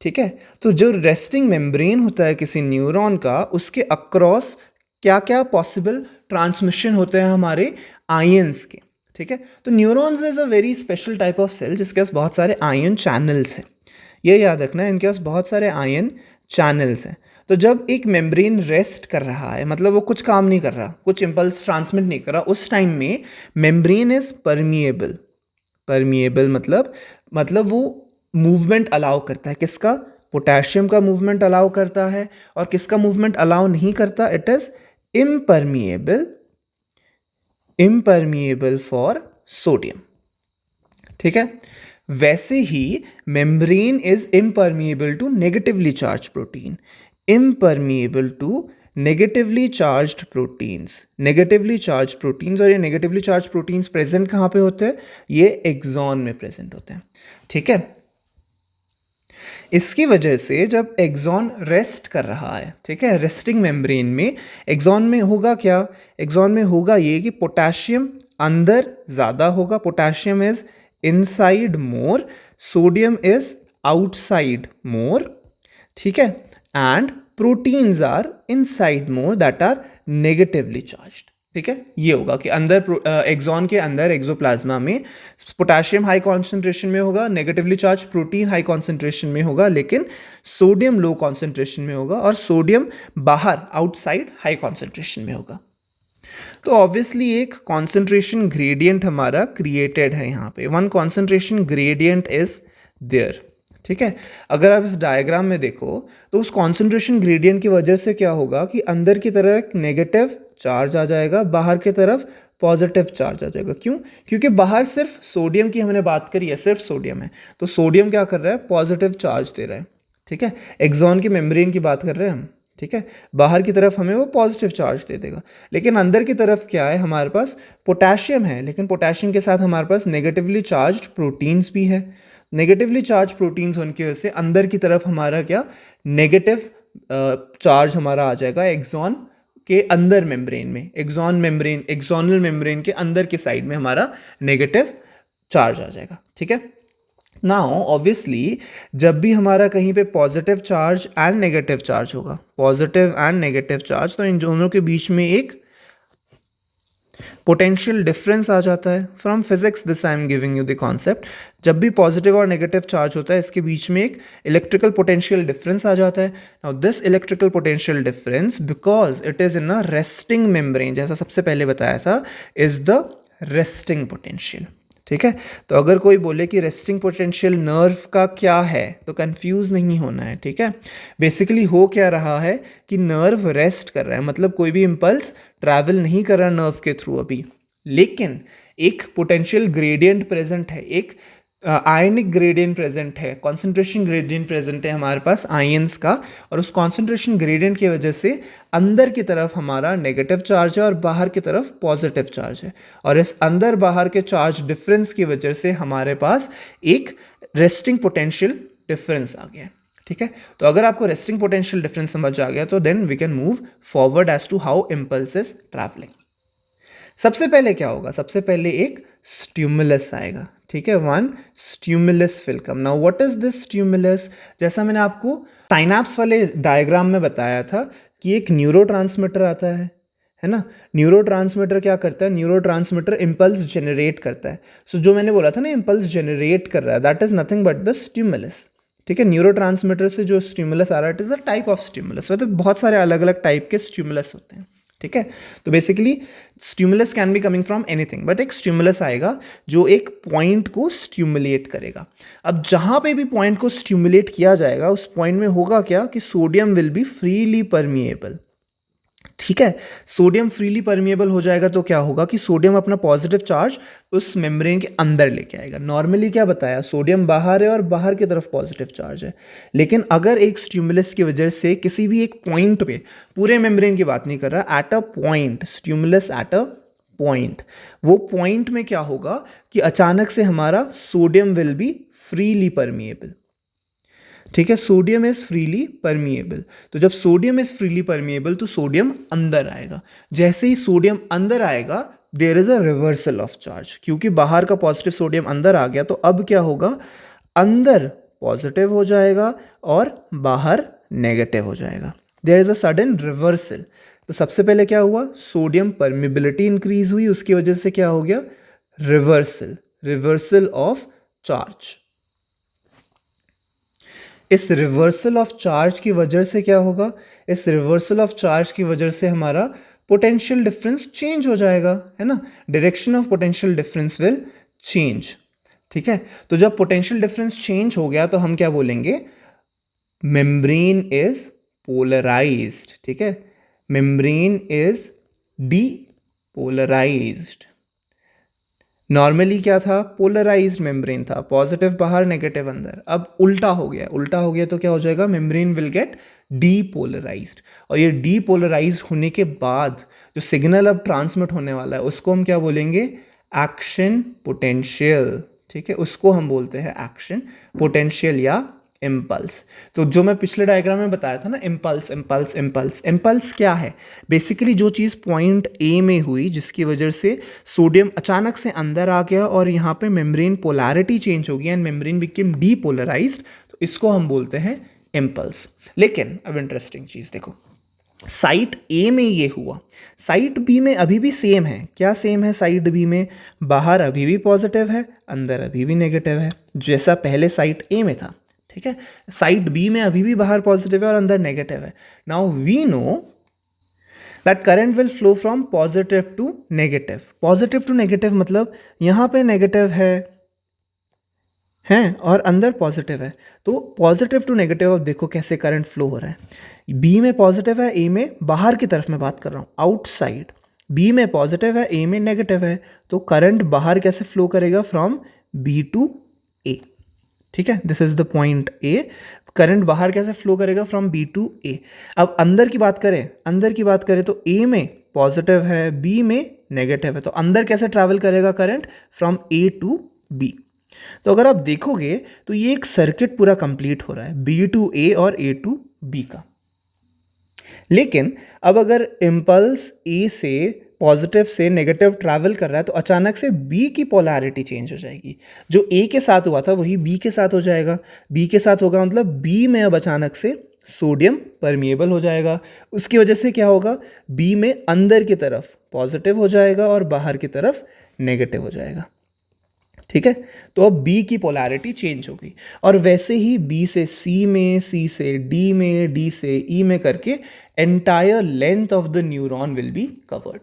ठीक है, तो जो रेस्टिंग मेम्ब्रेन होता है किसी न्यूरॉन का, उसके अक्रॉस क्या क्या पॉसिबल ट्रांसमिशन होते हैं हमारे आयंस के। ठीक है, तो neurons is a very special type of cell जिसके पास बहुत सारे आयन चैनल्स हैं। ये याद रखना है, इनके पास बहुत सारे आयन चैनल्स हैं। तो जब एक मेम्ब्रेन रेस्ट कर रहा है मतलब वो कुछ काम नहीं कर रहा, कुछ इम्पल्स ट्रांसमिट नहीं कर रहा, उस टाइम में मेम्ब्रेन इज परमिएबल। परमिएबल मतलब वो मूवमेंट अलाउ करता है, किसका, पोटेशियम का मूवमेंट अलाउ करता है, और किसका मूवमेंट अलाउ नहीं करता, it is impermeable, impermeable for sodium. ठीक है, वैसे ही membrane is impermeable to negatively charge protein, impermeable to negatively charged proteins, negatively charge proteins. और ये नेगेटिवली चार्ज प्रोटीन्स प्रेजेंट कहाँ पे होते हैं, ये एक्सॉन में प्रेजेंट होते हैं। ठीक है, इसकी वजह से जब एक्सॉन रेस्ट कर रहा है, ठीक है, रेस्टिंग मेम्ब्रेन में एक्सॉन में होगा क्या, एक्सॉन में होगा ये कि पोटेशियम अंदर ज़्यादा होगा, potassium is inside more, sodium is outside more. ठीक है, and proteins are inside more that are negatively charged. ठीक है, ये होगा कि अंदर एक्सॉन के अंदर एक्सोप्लाज्मा में पोटेशियम हाई कॉन्सेंट्रेशन में होगा, negatively charge protein high concentration में होगा, लेकिन सोडियम लो कॉन्सेंट्रेशन में होगा, और सोडियम बाहर आउटसाइड हाई कॉन्सेंट्रेशन में होगा। तो ऑब्वियसली एक कॉन्सेंट्रेशन ग्रेडियंट हमारा क्रिएटेड है यहाँ पे, one concentration gradient is there. ठीक है, अगर आप इस डायग्राम में देखो तो उस कॉन्सेंट्रेशन ग्रेडियंट की वजह से क्या होगा कि अंदर की तरफ नेगेटिव चार्ज आ जाएगा, बाहर की तरफ पॉजिटिव चार्ज आ जाएगा। क्यों, क्योंकि बाहर सिर्फ सोडियम की हमने बात करी है, सिर्फ सोडियम है, तो सोडियम क्या कर रहा है, पॉजिटिव चार्ज दे रहा है। ठीक है, एक्सॉन की मेम्ब्रेन की बात कर रहे हैं हम। ठीक है, बाहर की तरफ हमें वो पॉजिटिव चार्ज दे देगा, लेकिन अंदर की तरफ क्या है, हमारे पास पोटेशियम है, लेकिन पोटेशियम के साथ हमारे पास नेगेटिवली चार्ज प्रोटीन्स भी है। नेगेटिवली चार्ज प्रोटीन्स होने की वजह से अंदर की तरफ हमारा क्या, नेगेटिव चार्ज हमारा आ जाएगा एक्सॉन के अंदर मेम्ब्रेन में, एक्सॉन मेम्ब्रेन, एक्सॉनल मेम्ब्रेन के अंदर के साइड में हमारा नेगेटिव चार्ज आ जाएगा। ठीक है, नाउ ऑब्वियसली जब भी हमारा कहीं पे positive charge and negative charge होगा, पॉजिटिव एंड नेगेटिव चार्ज, तो इन दोनों के बीच में एक पोटेंशियल डिफरेंस आ जाता है। From physics this I am giving you the concept. जब भी पॉजिटिव और नेगेटिव चार्ज होता है इसके बीच में एक इलेक्ट्रिकल पोटेंशियल डिफरेंस आ जाता है। Now this electrical potential difference because it is in a resting membrane, जैसा सबसे पहले बताया था, इज द रेस्टिंग पोटेंशियल। ठीक है, तो अगर कोई बोले कि रेस्टिंग पोटेंशियल नर्व का क्या है तो कंफ्यूज नहीं होना है। ठीक है, बेसिकली हो क्या रहा है कि नर्व रेस्ट कर रहा है, मतलब कोई भी इम्पल्स ट्रैवल नहीं कर रहा नर्व के थ्रू अभी, लेकिन एक पोटेंशियल ग्रेडियंट प्रेजेंट है, एक आयनिक ग्रेडियंट प्रेजेंट है, कॉन्सेंट्रेशन ग्रेडियंट प्रेजेंट है हमारे पास आयंस का, और उस कॉन्सेंट्रेशन ग्रेडियंट की वजह से अंदर की तरफ हमारा नेगेटिव चार्ज है और बाहर की तरफ पॉजिटिव चार्ज है, और इस अंदर बाहर के चार्ज डिफरेंस की वजह से हमारे पास एक रेस्टिंग पोटेंशियल डिफरेंस आ गया। ठीक है, तो अगर आपको रेस्टिंग पोटेंशियल डिफरेंस समझ आ गया तो then we can move forward as to how impulse is travelling. सबसे पहले क्या होगा, सबसे पहले एक स्टिमुलस आएगा। ठीक है, one stimulus will come. Now what is this stimulus? जैसा मैंने आपको साइनैप्स वाले डायग्राम में बताया था कि एक न्यूरोट्रांसमीटर आता है ना। न्यूरोट्रांसमीटर क्या करता है? न्यूरोट्रांसमीटर इम्पल्स जनरेट करता है। सो जो मैंने बोला था ना, इम्पल्स जनरेट कर रहा है, that is nothing but the stimulus. ठीक है, न्यूरोट्रांसमीटर से जो स्टिमुलस आ रहा है, it is a type of stimulus. तो बहुत सारे अलग अलग टाइप के स्टिमुलस होते हैं। ठीक है, तो basically stimulus can be coming from anything, but एक स्टिमुलस आएगा जो एक पॉइंट को स्टिमुलेट करेगा। अब जहां पे भी पॉइंट को स्टिमुलेट किया जाएगा, उस पॉइंट में होगा क्या कि sodium will be freely permeable. ठीक है, सोडियम फ्रीली परमिएबल हो जाएगा तो क्या होगा कि सोडियम अपना पॉजिटिव चार्ज उस मेम्ब्रेन के अंदर लेके आएगा। नॉर्मली क्या बताया, सोडियम बाहर है और बाहर की तरफ पॉजिटिव चार्ज है, लेकिन अगर एक स्टिमुलस की वजह से किसी भी एक पॉइंट पे, पूरे मेम्ब्रेन की बात नहीं कर रहा, at a point, stimulus at a point, वो पॉइंट में क्या होगा कि अचानक से हमारा sodium will be freely permeable. ठीक है, सोडियम इज फ्रीली परमिएबल। तो जब सोडियम इज फ्रीली परमिएबल तो सोडियम अंदर आएगा। जैसे ही सोडियम अंदर आएगा, there is a reversal of charge, क्योंकि बाहर का पॉजिटिव सोडियम अंदर आ गया, तो अब क्या होगा, अंदर पॉजिटिव हो जाएगा और बाहर नेगेटिव हो जाएगा। There is a sudden reversal. तो सबसे पहले क्या हुआ, सोडियम परमिबिलिटी इंक्रीज हुई, उसकी वजह से क्या हो गया, रिवर्सल, रिवर्सल ऑफ चार्ज। इस रिवर्सल ऑफ चार्ज की वजह से क्या होगा, इस रिवर्सल ऑफ चार्ज की वजह से हमारा पोटेंशियल डिफरेंस चेंज हो जाएगा, है ना। Direction of potential difference will change. ठीक है, तो जब पोटेंशियल डिफरेंस चेंज हो गया तो हम क्या बोलेंगे, मेम्ब्रेन इज पोलराइज्ड। ठीक है, मेम्ब्रेन इज डीपोलराइज्ड। नॉर्मली क्या था, पोलराइज्ड मेम्ब्रेन था, पॉजिटिव बाहर नेगेटिव अंदर। अब उल्टा हो गया, उल्टा हो गया तो क्या हो जाएगा, मेम्ब्रेन विल गेट डीपोलराइज्ड। और ये डीपोलराइज्ड होने के बाद जो सिग्नल अब ट्रांसमिट होने वाला है उसको हम क्या बोलेंगे, एक्शन पोटेंशियल। ठीक है, उसको हम बोलते हैं एक्शन पोटेंशियल या इम्पल्स। तो जो मैं पिछले डायग्राम में बताया था ना, इम्पल्स इम्पल्स इम्पल्स, इम्पल्स क्या है, बेसिकली जो चीज़ पॉइंट ए में हुई जिसकी वजह से सोडियम अचानक से अंदर आ गया और यहाँ पे मेम्ब्रेन पोलैरिटी चेंज हो गई एंड मेम्ब्रेन बिकेम डीपोलराइज्ड, तो इसको हम बोलते हैं इम्पल्स। लेकिन अब इंटरेस्टिंग चीज़ देखो, साइट ए में ये हुआ, साइट बी में अभी भी सेम है। क्या सेम है साइट बी में, बाहर अभी भी पॉजिटिव है, अंदर अभी भी नेगेटिव है, जैसा पहले साइट ए में था। ठीक है, साइड बी में अभी भी बाहर पॉजिटिव है और अंदर नेगेटिव है। Now we know that current will flow from positive to negative. Positive to negative मतलब यहाँ पे नेगेटिव है और अंदर पॉजिटिव है, तो पॉजिटिव टू नेगेटिव। अब देखो कैसे करंट फ्लो हो रहा है, बी में पॉजिटिव है, ए में, बाहर की तरफ मैं बात कर रहा हूँ, आउटसाइड। बी में पॉजिटिव है, ए में नेगेटिव है, तो करंट बाहर कैसे फ्लो करेगा, फ्रॉम बी टू ए। ठीक है, this is the point A. Current बाहर कैसे फ्लो करेगा, फ्रॉम बी टू ए। अब अंदर की बात करें, अंदर की बात करें तो ए में पॉजिटिव है, बी में नेगेटिव है, तो अंदर कैसे ट्रैवल करेगा current, from A to B. तो अगर आप देखोगे तो ये एक सर्किट पूरा कंप्लीट हो रहा है, बी टू ए और ए टू बी का। लेकिन अब अगर इम्पल्स ए से पॉजिटिव से नेगेटिव ट्रैवल कर रहा है तो अचानक से बी की पोलैरिटी चेंज हो जाएगी। जो ए के साथ हुआ था वही बी के साथ हो जाएगा। बी के साथ होगा मतलब बी में अब अचानक से सोडियम परमिएबल हो जाएगा। उसकी वजह से क्या होगा, बी में अंदर की तरफ पॉजिटिव हो जाएगा और बाहर की तरफ नेगेटिव हो जाएगा। ठीक है, तो अब बी की पोलैरिटी चेंज हो गई और वैसे ही बी से सी में, सी से डी में, डी से ई में करके entire length of the neuron will be covered.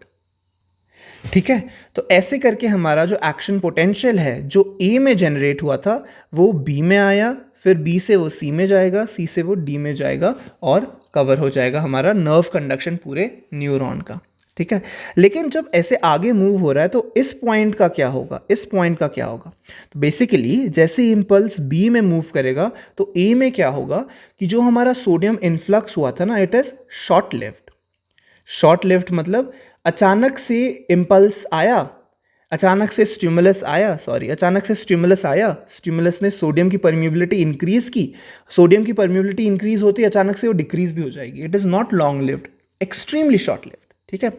ठीक है, तो ऐसे करके हमारा जो एक्शन पोटेंशियल है जो ए में जनरेट हुआ था वो बी में आया, फिर बी से वो सी में जाएगा, सी से वो डी में जाएगा और कवर हो जाएगा हमारा नर्व कंडक्शन पूरे न्यूरॉन का। ठीक है। लेकिन जब ऐसे आगे मूव हो रहा है तो इस पॉइंट का क्या होगा, इस पॉइंट का क्या होगा? तो बेसिकली जैसे इम्पल्स बी में मूव करेगा तो ए में क्या होगा कि जो हमारा सोडियम इन्फ्लक्स हुआ था ना, it is short lived. Short lived मतलब अचानक से इम्पल्स आया, अचानक से स्टिमुलस आया, सॉरी अचानक से स्टिमुलस आया, स्टिमुलस ने सोडियम की परमिबिलिटी इंक्रीज की, सोडियम की परमिबिलिटी इंक्रीज होती है, अचानक से वो डिक्रीज भी हो जाएगी। It is not long lived, extremely short lived. ठीक है,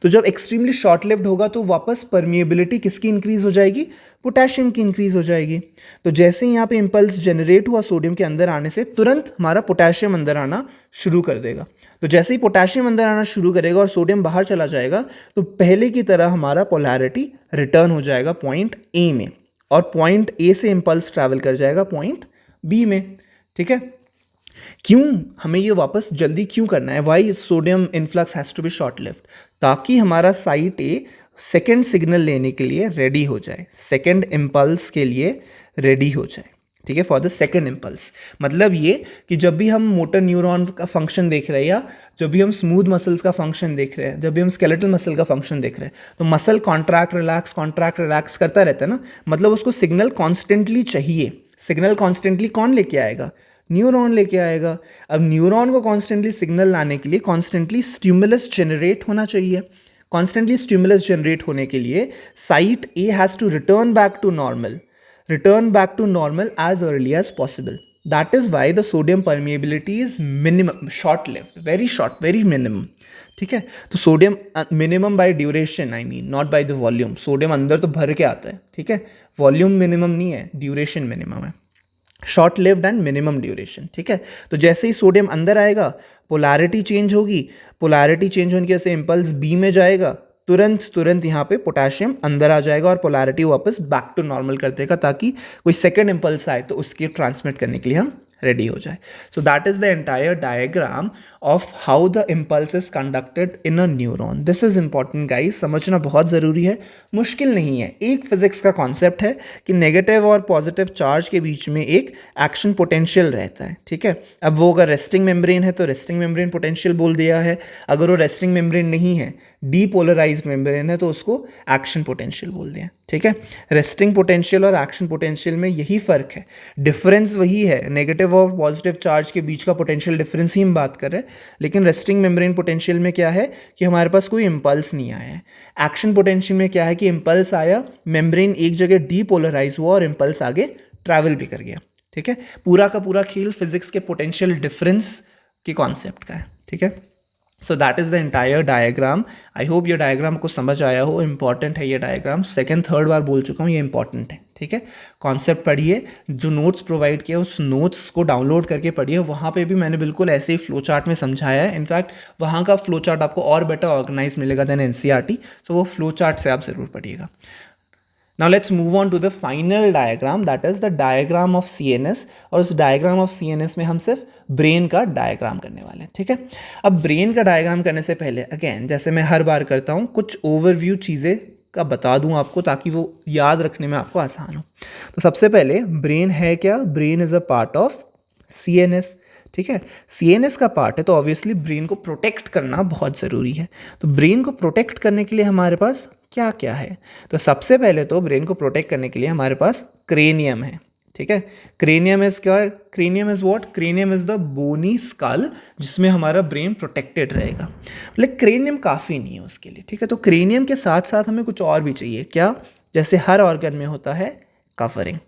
तो जब एक्सट्रीमली शॉर्ट लिव्ड होगा तो वापस परमिएबिलिटी किसकी इंक्रीज हो जाएगी? पोटेशियम की इंक्रीज हो जाएगी। तो जैसे ही यहाँ पे इम्पल्स जनरेट हुआ सोडियम के अंदर आने से, तुरंत हमारा पोटेशियम अंदर आना शुरू कर देगा। तो जैसे ही पोटेशियम अंदर आना शुरू करेगा और सोडियम बाहर चला जाएगा तो पहले की तरह हमारा पोलैरिटी रिटर्न हो जाएगा पॉइंट ए में, और पॉइंट ए से इम्पल्स ट्रैवल कर जाएगा पॉइंट बी में। ठीक है, क्यों हमें ये वापस जल्दी क्यों करना है? Why sodium influx has to be short lived? ताकि हमारा साइट ए सेकेंड सिग्नल लेने के लिए रेडी हो जाए, सेकेंड इम्पल्स के लिए रेडी हो जाए। ठीक है, फॉर द सेकेंड इम्पल्स। मतलब ये कि जब भी हम मोटर न्यूरॉन का फंक्शन देख रहे हैं, या जब भी हम स्मूथ मसल्स का फंक्शन देख रहे हैं, जब भी हम स्केलेटल मसल का फंक्शन देख रहे हैं, तो मसल कॉन्ट्रैक्ट रिलैक्स करता रहता है ना, मतलब उसको सिग्नल कॉन्स्टेंटली चाहिए। सिग्नल कॉन्स्टेंटली कौन लेके आएगा? न्यूरॉन लेके आएगा। अब न्यूरॉन को कॉन्स्टेंटली सिग्नल लाने के लिए कॉन्स्टेंटली स्टिमुलस जनरेट होना चाहिए। कॉन्स्टेंटली स्टिमुलस जनरेट होने के लिए site A has to return back to normal, return back to normal as early as possible. That is why the sodium permeability is minimum, short lived, very short, very minimum. ठीक है, तो sodium minimum by duration, I mean not by the volume. Sodium अंदर तो भर के आता है, ठीक है, वॉल्यूम मिनिमम नहीं है, ड्यूरेशन मिनिमम है। Short lived and minimum duration. ठीक है, तो जैसे ही सोडियम अंदर आएगा पोलैरिटी चेंज होगी, पोलैरिटी चेंज होने की वजह से इम्पल्स बी में जाएगा, तुरंत यहाँ पे पोटेशियम अंदर आ जाएगा और पोलैरिटी वापस बैक टू नॉर्मल कर देगा, ताकि कोई सेकेंड इम्पल्स आए तो उसके ट्रांसमिट करने के लिए हम रेडी हो जाए। सो that is the entire diagram of how the impulse is conducted in a neuron. This is important guys, समझना बहुत ज़रूरी है, मुश्किल नहीं है। एक फिजिक्स का कॉन्सेप्ट है कि नेगेटिव और पॉजिटिव चार्ज के बीच में एक एक्शन पोटेंशियल रहता है। ठीक है, अब वो अगर रेस्टिंग मेम्ब्रेन है तो रेस्टिंग मेम्ब्रेन पोटेंशियल बोल दिया है, अगर वो रेस्टिंग मेम्ब्रेन नहीं है, डीपोलराइज्ड मेम्ब्रेन है, तो उसको एक्शन पोटेंशियल बोल दिया। ठीक है, रेस्टिंग पोटेंशियल और एक्शन पोटेंशियल में यही फ़र्क है, डिफरेंस वही है। नेगेटिव और पॉजिटिव चार्ज के बीच का पोटेंशियल डिफरेंस ही हम बात कर रहे हैं, लेकिन रेस्टिंग मेम्ब्रेन पोटेंशियल में क्या है कि हमारे पास कोई इम्पल्स नहीं आया है। एक्शन पोटेंशियल में क्या है कि इम्पल्स आया, मेम्ब्रेन एक जगह डीपोलराइज हुआ और इम्पल्स आगे ट्रैवल भी कर गया। ठीक है, पूरा का पूरा खेल फिजिक्स के पोटेंशियल डिफरेंस के कॉन्सेप्ट का है। ठीक है, so that is the entire diagram. I hope ये डायग्राम को समझ आया हो, इंपॉर्टेंट है ये डायग्राम, सेकंड थर्ड बार बोल चुका हूँ, ये इंपॉर्टेंट है। ठीक है, कॉन्सेप्ट पढ़िए, जो नोट्स प्रोवाइड किया उस नोट्स को डाउनलोड करके पढ़िए, वहाँ पे भी मैंने बिल्कुल ऐसे ही फ्लो चार्ट में समझाया है। इनफैक्ट वहाँ का फ्लो चार्ट आपको और बेटर ऑर्गेनाइज मिलेगा देन एनसीईआरटी, सो वो फ्लो चार्ट से आप ज़रूर पढ़िएगा। Now let's move on to the final diagram, that is the diagram of CNS। और उस diagram of CNS में हम सिर्फ ब्रेन का डायग्राम करने वाले हैं। ठीक है, अब ब्रेन का डायग्राम करने से पहले अगेन जैसे मैं हर बार करता हूँ, कुछ ओवरव्यू चीज़ें का बता दूँ आपको, ताकि वो याद रखने में आपको आसान हो। तो सबसे पहले ब्रेन है क्या? Brain is a part of CNS। ठीक है, CNS का पार्ट है तो ऑब्वियसली ब्रेन को प्रोटेक्ट करना बहुत ज़रूरी है। तो ब्रेन को प्रोटेक्ट करने के लिए हमारे पास क्या क्या है? तो सबसे पहले तो ब्रेन को प्रोटेक्ट करने के लिए हमारे पास क्रेनियम है। ठीक है, क्रेनियम इज क्या? Cranium is what? Cranium is the bony skull जिसमें हमारा ब्रेन प्रोटेक्टेड रहेगा। लेकिन क्रेनियम काफ़ी नहीं है उसके लिए। ठीक है, तो क्रेनियम के साथ साथ हमें कुछ और भी चाहिए। क्या? जैसे हर ऑर्गन में होता है कवरिंग।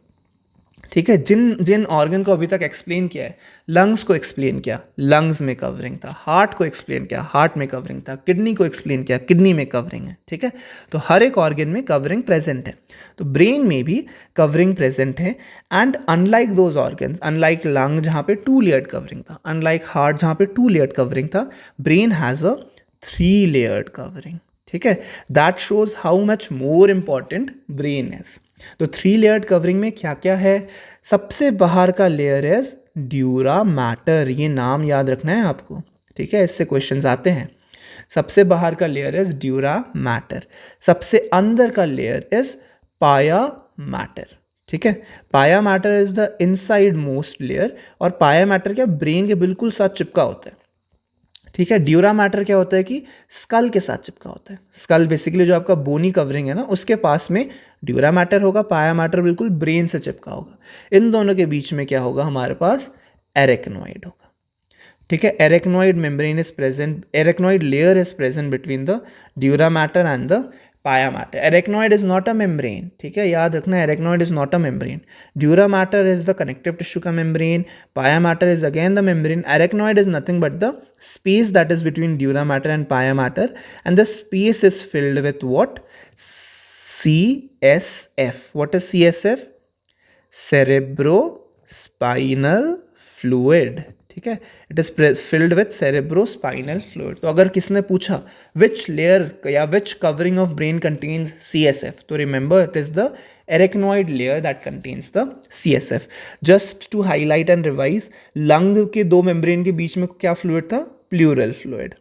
ठीक है, जिन जिन ऑर्गन को अभी तक एक्सप्लेन किया है, लंग्स को एक्सप्लेन किया, लंग्स में कवरिंग था, हार्ट को एक्सप्लेन किया, हार्ट में कवरिंग था, किडनी को एक्सप्लेन किया, किडनी में कवरिंग है। ठीक है, तो हर एक ऑर्गन में कवरिंग प्रेजेंट है, तो ब्रेन में भी कवरिंग प्रेजेंट है। And unlike those organs, unlike lung जहाँ पे 2 लेयर्ड कवरिंग था, अनलाइक हार्ट जहाँ पे 2 लेयर्ड कवरिंग था, brain has a 3 layered covering. ठीक है, that shows how much more important brain is. तो 3 लेयर्ड कवरिंग में क्या क्या है? सबसे बाहर का लेयर इज ड्यूरा मैटर, ये नाम याद रखना है आपको। ठीक है, इससे क्वेश्चंस आते हैं। सबसे बाहर का लेयर इज ड्यूरा मैटर, सबसे अंदर का लेयर इज पाया मैटर। ठीक है, पाया mater is the inside most layer, और पाया मैटर क्या? ब्रेन के बिल्कुल साथ चिपका होता है। ठीक है। ड्यूरा मैटर क्या होता है कि स्कल के साथ चिपका होता है। स्कल बेसिकली जो आपका बोनी कवरिंग है ना, उसके पास में ड्यूरा मैटर होगा, पाया मैटर बिल्कुल ब्रेन से चिपका होगा। इन दोनों के बीच में क्या होगा, हमारे पास एरेक्नोइड होगा। ठीक है। Arachnoid membrane is present, arachnoid layer is present between the dura mater and the pia mater. Arachnoid is not a membrane, ठीक है, याद रखना, arachnoid is not a membrane. Dura mater is the connective tissue का membrane, pia mater is again the membrane. Arachnoid is nothing but the space that is between dura mater and pia matter, and the space is filled with what? CSF. What is CSF? Cerebrospinal fluid. ठीक है, it is filled with cerebrospinal fluid. तो अगर किसने पूछा which layer या which covering of brain contains CSF, तो remember it is the arachnoid layer that contains the CSF। Just to highlight and revise, lung के दो मेम्ब्रेन के बीच में क्या फ्लूइड था? Pleural fluid.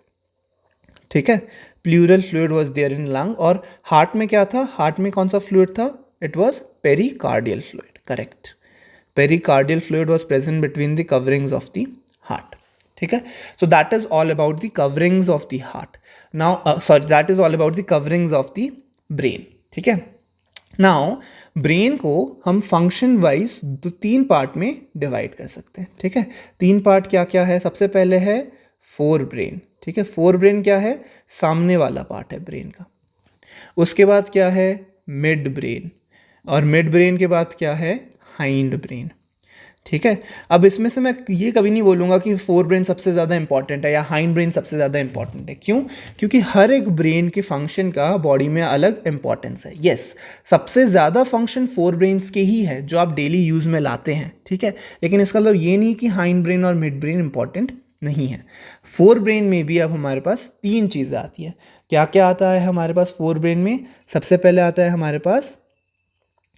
ठीक है, pleural fluid was there in lung. और हार्ट में क्या था? हार्ट में कौन सा फ्लूइड था? It was pericardial fluid, correct. Pericardial fluid was present between the coverings of the heart. ठीक है, so that is all about the coverings of the heart. Now sorry, that is all about the coverings of the brain. ठीक है, now brain को हम function wise तीन part में divide कर सकते हैं। ठीक है, तीन पार्ट क्या क्या है? सबसे पहले है फोर ब्रेन। ठीक है, फोर ब्रेन क्या है? सामने वाला पार्ट है ब्रेन का। उसके बाद क्या है? Mid brain. और मिड ब्रेन के बाद क्या है? Hind brain. ठीक है, अब इसमें से मैं ये कभी नहीं बोलूँगा कि फोर ब्रेन सबसे ज़्यादा इंपॉर्टेंट है या हाइंड ब्रेन सबसे ज़्यादा इंपॉर्टेंट है। क्यों? क्योंकि हर एक ब्रेन के फंक्शन का बॉडी में अलग इंपॉर्टेंस है। यस, सबसे ज़्यादा फंक्शन फोर ब्रेन्स के ही है जो आप डेली यूज़ में लाते हैं। ठीक है, लेकिन इसका मतलब ये नहीं कि हाइंड ब्रेन और मिड ब्रेन इंपॉर्टेंट नहीं है। फोर ब्रेन में भी अब हमारे पास तीन चीज़ें आती है। क्या क्या आता है हमारे पास फोर ब्रेन में? सबसे पहले आता है हमारे पास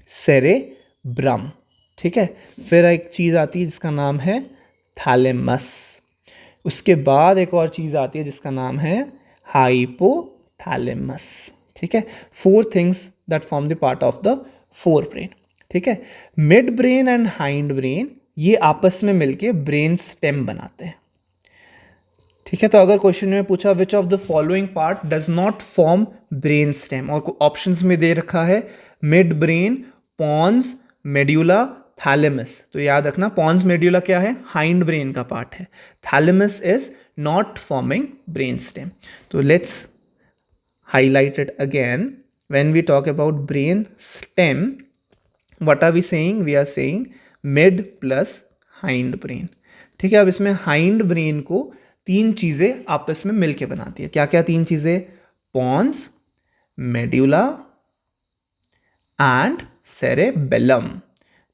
सेरेब्रम। ठीक है, फिर एक चीज़ आती है जिसका नाम है थैलेमस। उसके बाद एक और चीज़ आती है जिसका नाम है हाइपोथैलेमस। ठीक है, four things that form the part of the fore brain. ठीक है, mid brain and hind brain ये आपस में मिलके ब्रेन स्टेम बनाते हैं। ठीक है, तो अगर क्वेश्चन में पूछा which of the following part does not form brain stem, और ऑप्शंस में दे रखा है mid brain, pons, medulla, thalamus, तो याद रखना पॉन्स मेड्यूला क्या है? हाइंड ब्रेन का पार्ट है। Thalamus is not forming brain stem. तो let's highlight it again. When we talk about brain stem, what are we saying? We are saying mid plus hind brain. ठीक है, अब इसमें hind brain को तीन चीज़ें आपस में मिलके बनाती है। क्या क्या तीन चीज़ें? Pons, medulla and cerebellum.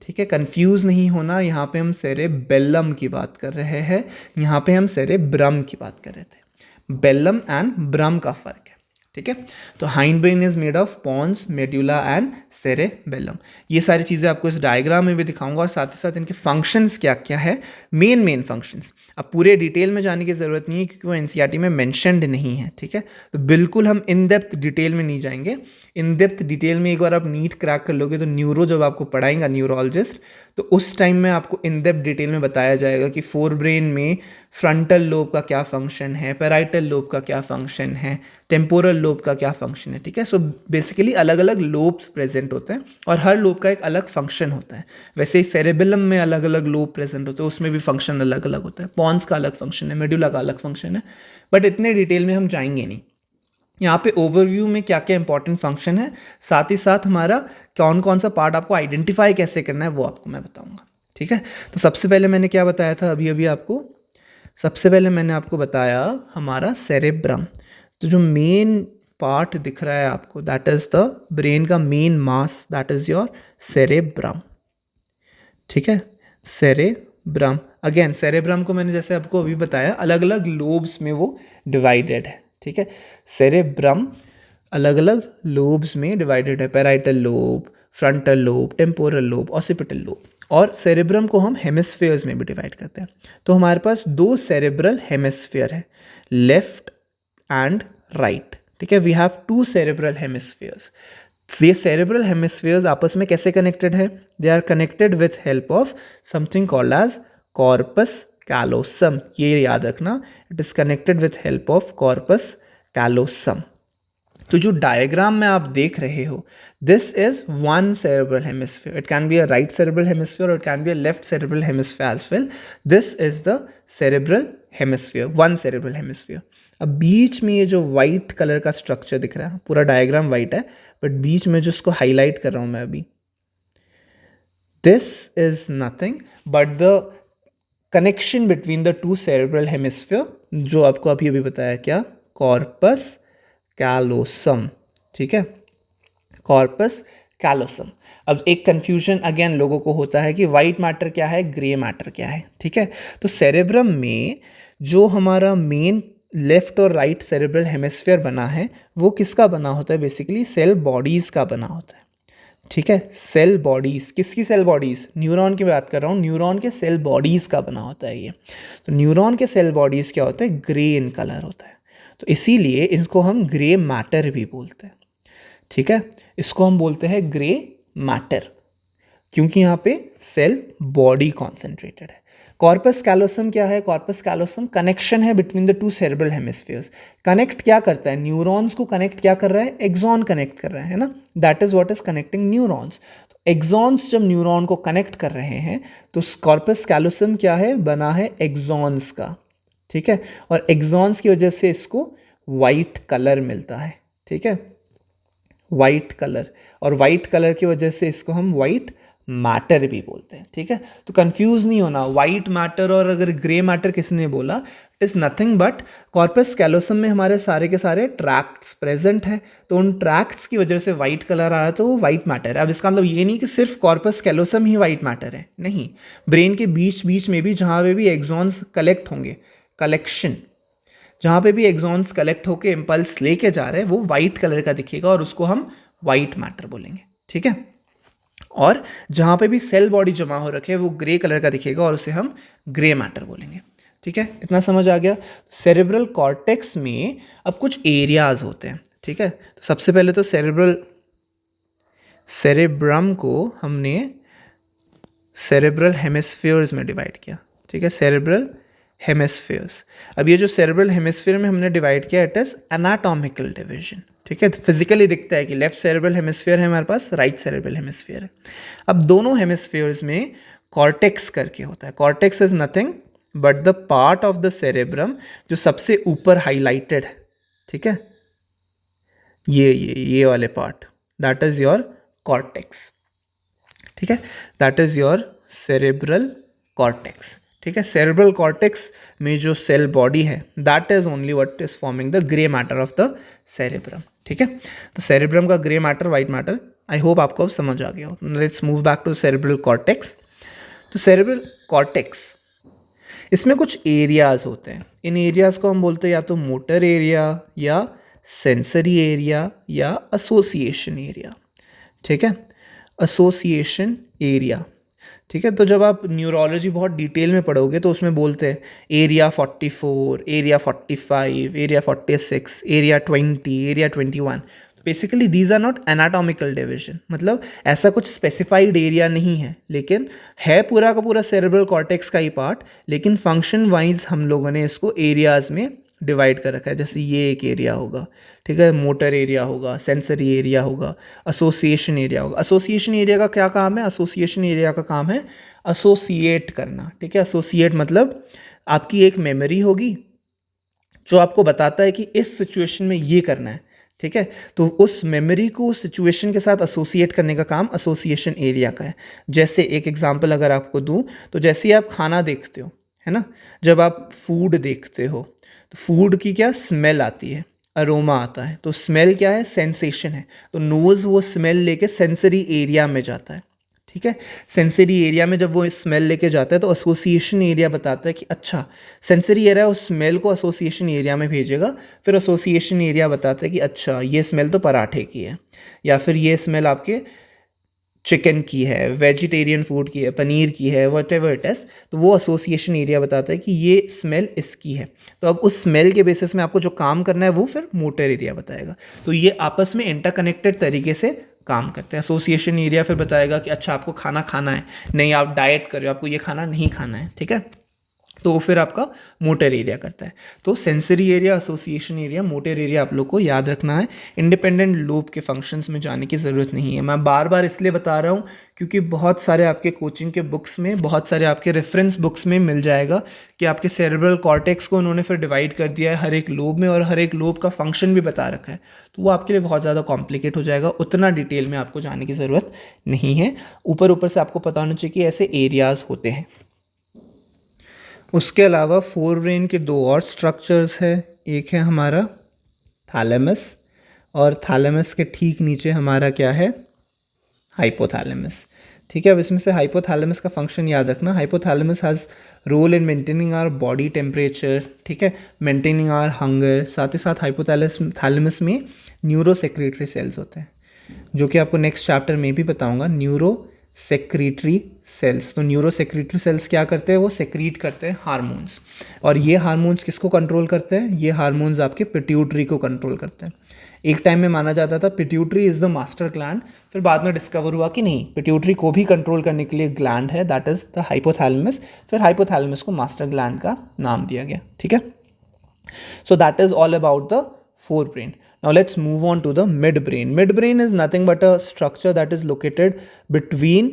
ठीक है, कंफ्यूज नहीं होना, यहाँ पे हम सेरेबेलम की बात कर रहे हैं, यहाँ पे हम सेरेब्रम की बात कर रहे थे। बेलम एंड ब्रम का फर्क है। ठीक है, तो hind brain is made of pons, medulla and cerebellum. ये सारी चीज़ें आपको इस डायग्राम में भी दिखाऊंगा, और साथ ही साथ इनके फंक्शंस क्या क्या है, मेन फंक्शंस। अब पूरे डिटेल में जाने की ज़रूरत नहीं है क्योंकि वो एनसीईआरटी में मेंशन्ड नहीं है। ठीक है, तो बिल्कुल हम इन डेप्थ डिटेल में नहीं जाएंगे। इन डेप्थ डिटेल में एक बार आप नीट क्रैक कर लोगे तो न्यूरो जब आपको पढ़ाएंगा न्यूरोलॉजिस्ट, तो उस टाइम में आपको इन डेप्थ डिटेल में बताया जाएगा कि फोर ब्रेन में फ्रंटल लोब का क्या फंक्शन है, पैराइटल लोब का क्या फंक्शन है, टेम्पोरल लोब का क्या फंक्शन है। ठीक है, सो बेसिकली अलग अलग लोब्स प्रेजेंट होते हैं और हर लोब का एक अलग फंक्शन होता है। वैसे ही सेरेबेलम में अलग अलग लोब प्रेजेंट होते हैं, उसमें भी फंक्शन अलग अलग होता है। पॉन्स का अलग फंक्शन है, मेडुला का अलग फंक्शन है, बट इतने डिटेल में हम जाएंगे नहीं। यहाँ पे ओवरव्यू में क्या क्या इंपॉर्टेंट फंक्शन है, साथ ही साथ हमारा कौन कौन सा पार्ट आपको आइडेंटिफाई कैसे करना है वो आपको मैं बताऊंगा। ठीक है, तो सबसे पहले मैंने क्या बताया था अभी आपको? सबसे पहले मैंने आपको बताया हमारा सेरेब्रम। तो जो मेन पार्ट दिख रहा है आपको, दैट इज द ब्रेन का main mass, that is your cerebrum. ठीक है, सेरेब्रम। अगेन सेरेब्रम को मैंने जैसे आपको अभी बताया अलग अलग लोब्स में वो डिवाइडेड है। ठीक है, सेरेब्रम अलग अलग लोब्स में डिवाइडेड है, parietal lobe, frontal lobe, temporal lobe, occipital lobe. और सेरेब्रम को हम हेमिस्फेयर्स में भी डिवाइड करते हैं। तो हमारे पास दो सेरेब्रल हेमिस्फेयर है, लेफ्ट एंड राइट। ठीक है, we have two cerebral hemispheres. ये सेरेब्रल हेमिस्फेयर्स आपस में कैसे कनेक्टेड है? They are connected with help of something called as corpus callosum, ये याद रखना, it is connected with help of corpus callosum. तो जो डायग्राम में आप देख रहे हो, this is one cerebral hemisphere, it can be a right cerebral hemisphere और it can be a left cerebral hemisphere as well. This is the cerebral hemisphere, one cerebral hemisphere. अब बीच में ये जो वाइट कलर का structure दिख रहा है, पूरा डायग्राम वाइट है, बट बीच में जो इसको हाईलाइट कर रहा हूं मैं अभी, this is nothing but the connection between the two cerebral hemisphere, जो आपको अभी बताया, क्या, कॉर्पस कैलोसम। ठीक है, कॉर्पस कैलोसम। अब एक कंफ्यूजन अगेन लोगों को होता है कि वाइट मैटर क्या है, ग्रे मैटर क्या है। ठीक है, तो सेरेब्रम में जो हमारा मेन लेफ्ट और राइट सेरेब्रल हेमिस्फीयर बना है, वो किसका बना होता है, बेसिकली सेल बॉडीज़ का बना होता है। ठीक है, सेल बॉडीज़, किसकी सेल बॉडीज़, न्यूरॉन की बात कर रहा हूँ, न्यूरॉन के सेल बॉडीज़ का बना होता है ये। तो न्यूरॉन के सेल बॉडीज़ क्या होता है, ग्रे इन कलर होता है, तो इसीलिए इसको हम ग्रे मैटर भी बोलते हैं। ठीक है, इसको हम बोलते हैं ग्रे मैटर, क्योंकि यहाँ पे सेल बॉडी कॉन्सेंट्रेटेड है। कॉर्पस कैलोसम क्या है, कॉर्पस कैलोसम कनेक्शन है between the two cerebral hemispheres. Connect क्या करता है, न्यूरॉन्स को कनेक्ट क्या कर रहा है, एक्सॉन कनेक्ट कर रहा है ना, that is what is connecting neurons. तो एक्सॉन्स जब न्यूरॉन को कनेक्ट कर रहे हैं, तो कॉर्पस कैलोसम क्या है, बना है एक्सॉन्स का। ठीक है, और एक्सॉन्स की वजह से इसको वाइट कलर मिलता है। ठीक है, वाइट कलर, और वाइट कलर की वजह से इसको हम वाइट मैटर भी बोलते हैं। ठीक है, तो कंफ्यूज नहीं होना, वाइट मैटर और अगर ग्रे मैटर किसने बोला, it is nothing but corpus callosum में हमारे सारे के सारे ट्रैक्ट्स प्रेजेंट है, तो उन ट्रैक्ट्स की वजह से वाइट कलर आ रहा है, तो वो वाइट मैटर है। अब इसका मतलब ये नहीं कि सिर्फ कॉर्पस कैलोसम ही वाइट मैटर है, नहीं, ब्रेन के बीच बीच में भी जहाँ पे भी एक्सॉन्स कलेक्ट होंगे, कलेक्शन, जहाँ पे भी एक्सॉन्स कलेक्ट होके इम्पल्स लेके जा रहे हैं, वो वाइट कलर का दिखेगा और उसको हम वाइट मैटर बोलेंगे। ठीक है, और जहाँ पे भी सेल बॉडी जमा हो रखे है, वो ग्रे कलर का दिखेगा और उसे हम ग्रे मैटर बोलेंगे। ठीक है, इतना समझ आ गया। सेरेब्रल कॉर्टेक्स में अब कुछ एरियाज होते हैं। ठीक है, तो सबसे पहले तो सेरेब्रम को हमने सेरेब्रल हेमिस्फीयर्स में डिवाइड किया। ठीक है, सेरेब्रल हेमिस्फीयर्स। अब ये जो सेरेब्रल हेमिस्फीयर में हमने डिवाइड किया, इट इज एनाटॉमिकल डिवीजन। ठीक है, फिजिकली दिखता है कि लेफ्ट सेरेब्रल हेमिस्फीयर है हमारे पास, राइट सेरेब्रल हेमिस्फीयर है। अब दोनों हेमिस्फीयर्स में कॉर्टेक्स करके होता है। Cortex is nothing but the part of the cerebrum जो सबसे ऊपर हाईलाइटेड है। ठीक है, ये वाले part, that is your cortex. ठीक है, that is your cerebral cortex. ठीक है, सेरेब्रल कॉर्टेक्स में जो सेल बॉडी है, that is only what is forming the grey matter of the cerebrum. ठीक है, तो सेरेब्रम का grey matter, white matter, I hope आपको अब समझ आ गया हो। Let's move back to cerebral cortex. तो सेरेब्रल कॉर्टेक्स, इसमें कुछ एरियाज होते हैं। इन एरियाज को हम बोलते हैं या तो मोटर एरिया, या सेंसरी एरिया, या एसोसिएशन एरिया। ठीक है, एसोसिएशन एरिया। ठीक है, तो जब आप न्यूरोलॉजी बहुत डिटेल में पढ़ोगे तो उसमें बोलते हैं area 44, area 45, area 46, area 20, area 21। Basically these are not anatomical division, मतलब ऐसा कुछ स्पेसिफाइड एरिया नहीं है, लेकिन है पूरा का पूरा सेरेब्रल कॉर्टेक्स का ही पार्ट, लेकिन फंक्शन वाइज हम लोगों ने इसको एरियाज में डिवाइड कर रखा है। जैसे ये एक एरिया होगा, ठीक है, मोटर एरिया होगा, सेंसरी एरिया होगा, एसोसिएशन एरिया होगा। एसोसिएशन एरिया का क्या काम है, एसोसिएशन एरिया का काम है एसोसिएट करना। ठीक है, एसोसिएट मतलब आपकी एक मेमोरी होगी जो आपको बताता है कि इस सिचुएशन में ये करना है। ठीक है, तो उस मेमोरी को सिचुएशन के साथ एसोसिएट करने का काम एसोसिएशन एरिया का है। जैसे एक एग्जांपल अगर आपको दूं, तो जैसे ही आप खाना देखते हो, है ना, जब आप फूड देखते हो तो फूड की क्या स्मेल आती है, अरोमा आता है। तो स्मेल क्या है, सेंसेशन है। तो नोज़ वो स्मेल लेके सेंसरी एरिया में जाता है। ठीक है, सेंसरी एरिया में जब वो स्मेल लेके जाता है तो एसोसिएशन एरिया बताता है कि अच्छा सेंसरी एरिया उस स्मेल को एसोसिएशन एरिया में भेजेगा। फिर एसोसिएशन एरिया बताता है कि अच्छा ये स्मेल तो पराठे की है, या फिर ये स्मेल आपके चिकन की है, वेजिटेरियन फूड की है, पनीर की है, वट एवर इट इज़। तो वो एसोसिएशन एरिया बताता है कि ये स्मेल इसकी है। तो अब उस स्मेल के बेसिस में आपको जो काम करना है वो फिर मोटर एरिया बताएगा। तो ये आपस में इंटरकनेक्टेड तरीके से काम करते हैं। एसोसिएशन एरिया फिर बताएगा कि अच्छा आपको खाना खाना है, नहीं आप डाइट कर रहे हो, आपको ये खाना नहीं खाना है। ठीक है, तो फिर आपका मोटर एरिया करता है। तो sensory area, association area, motor area आप लोग को याद रखना है। इंडिपेंडेंट लोब के फंक्शंस में जाने की ज़रूरत नहीं है। मैं बार बार इसलिए बता रहा हूँ क्योंकि बहुत सारे आपके कोचिंग के बुक्स में, बहुत सारे आपके रेफरेंस बुक्स में मिल जाएगा कि आपके सेरेब्रल कॉर्टेक्स को उन्होंने फिर डिवाइड कर दिया है हर एक लोब में, और हर एक लोब का फंक्शन भी बता रखा है। तो वो आपके लिए बहुत ज़्यादा कॉम्प्लिकेट हो जाएगा, उतना डिटेल में आपको जाने की ज़रूरत नहीं है। ऊपर ऊपर से आपको पता होना चाहिए कि ऐसे एरियाज़ होते हैं। उसके अलावा फोर ब्रेन के दो और स्ट्रक्चर्स है। एक है हमारा थैलेमस, और थैलेमस के ठीक नीचे हमारा क्या है, हाइपोथैलेमस। ठीक है, अब इसमें से हाइपोथैलेमस का फंक्शन याद रखना। Hypothalamus has role in maintaining our body temperature, ठीक है, मेंटेनिंग आवर हंगर। साथ ही साथ हाइपोथैलेमस में न्यूरो सेक्रेटरी सेल्स होते हैं, जो कि आपको नेक्स्ट चैप्टर में भी बताऊंगा। न्यूरो सेक्रेटरी सेल्स, तो न्यूरो सेक्रेटरी सेल्स क्या करते हैं, वो सेक्रीट करते हैं हार्मोन्स। और ये हार्मोन्स किसको कंट्रोल करते हैं, ये हार्मोन्स आपके पिट्यूटरी को कंट्रोल करते हैं। एक टाइम में माना जाता था pituitary is the master gland, फिर बाद में डिस्कवर हुआ कि नहीं, पिट्यूटरी को भी कंट्रोल करने के लिए ग्लैंड है, दैट इज़ द हाइपोथैलेमस। फिर हाइपोथैलेमस को मास्टर ग्लैंड का नाम दिया गया। ठीक है, so that is all about the forebrain. Now let's move on to the midbrain. Midbrain is nothing but a structure that is located between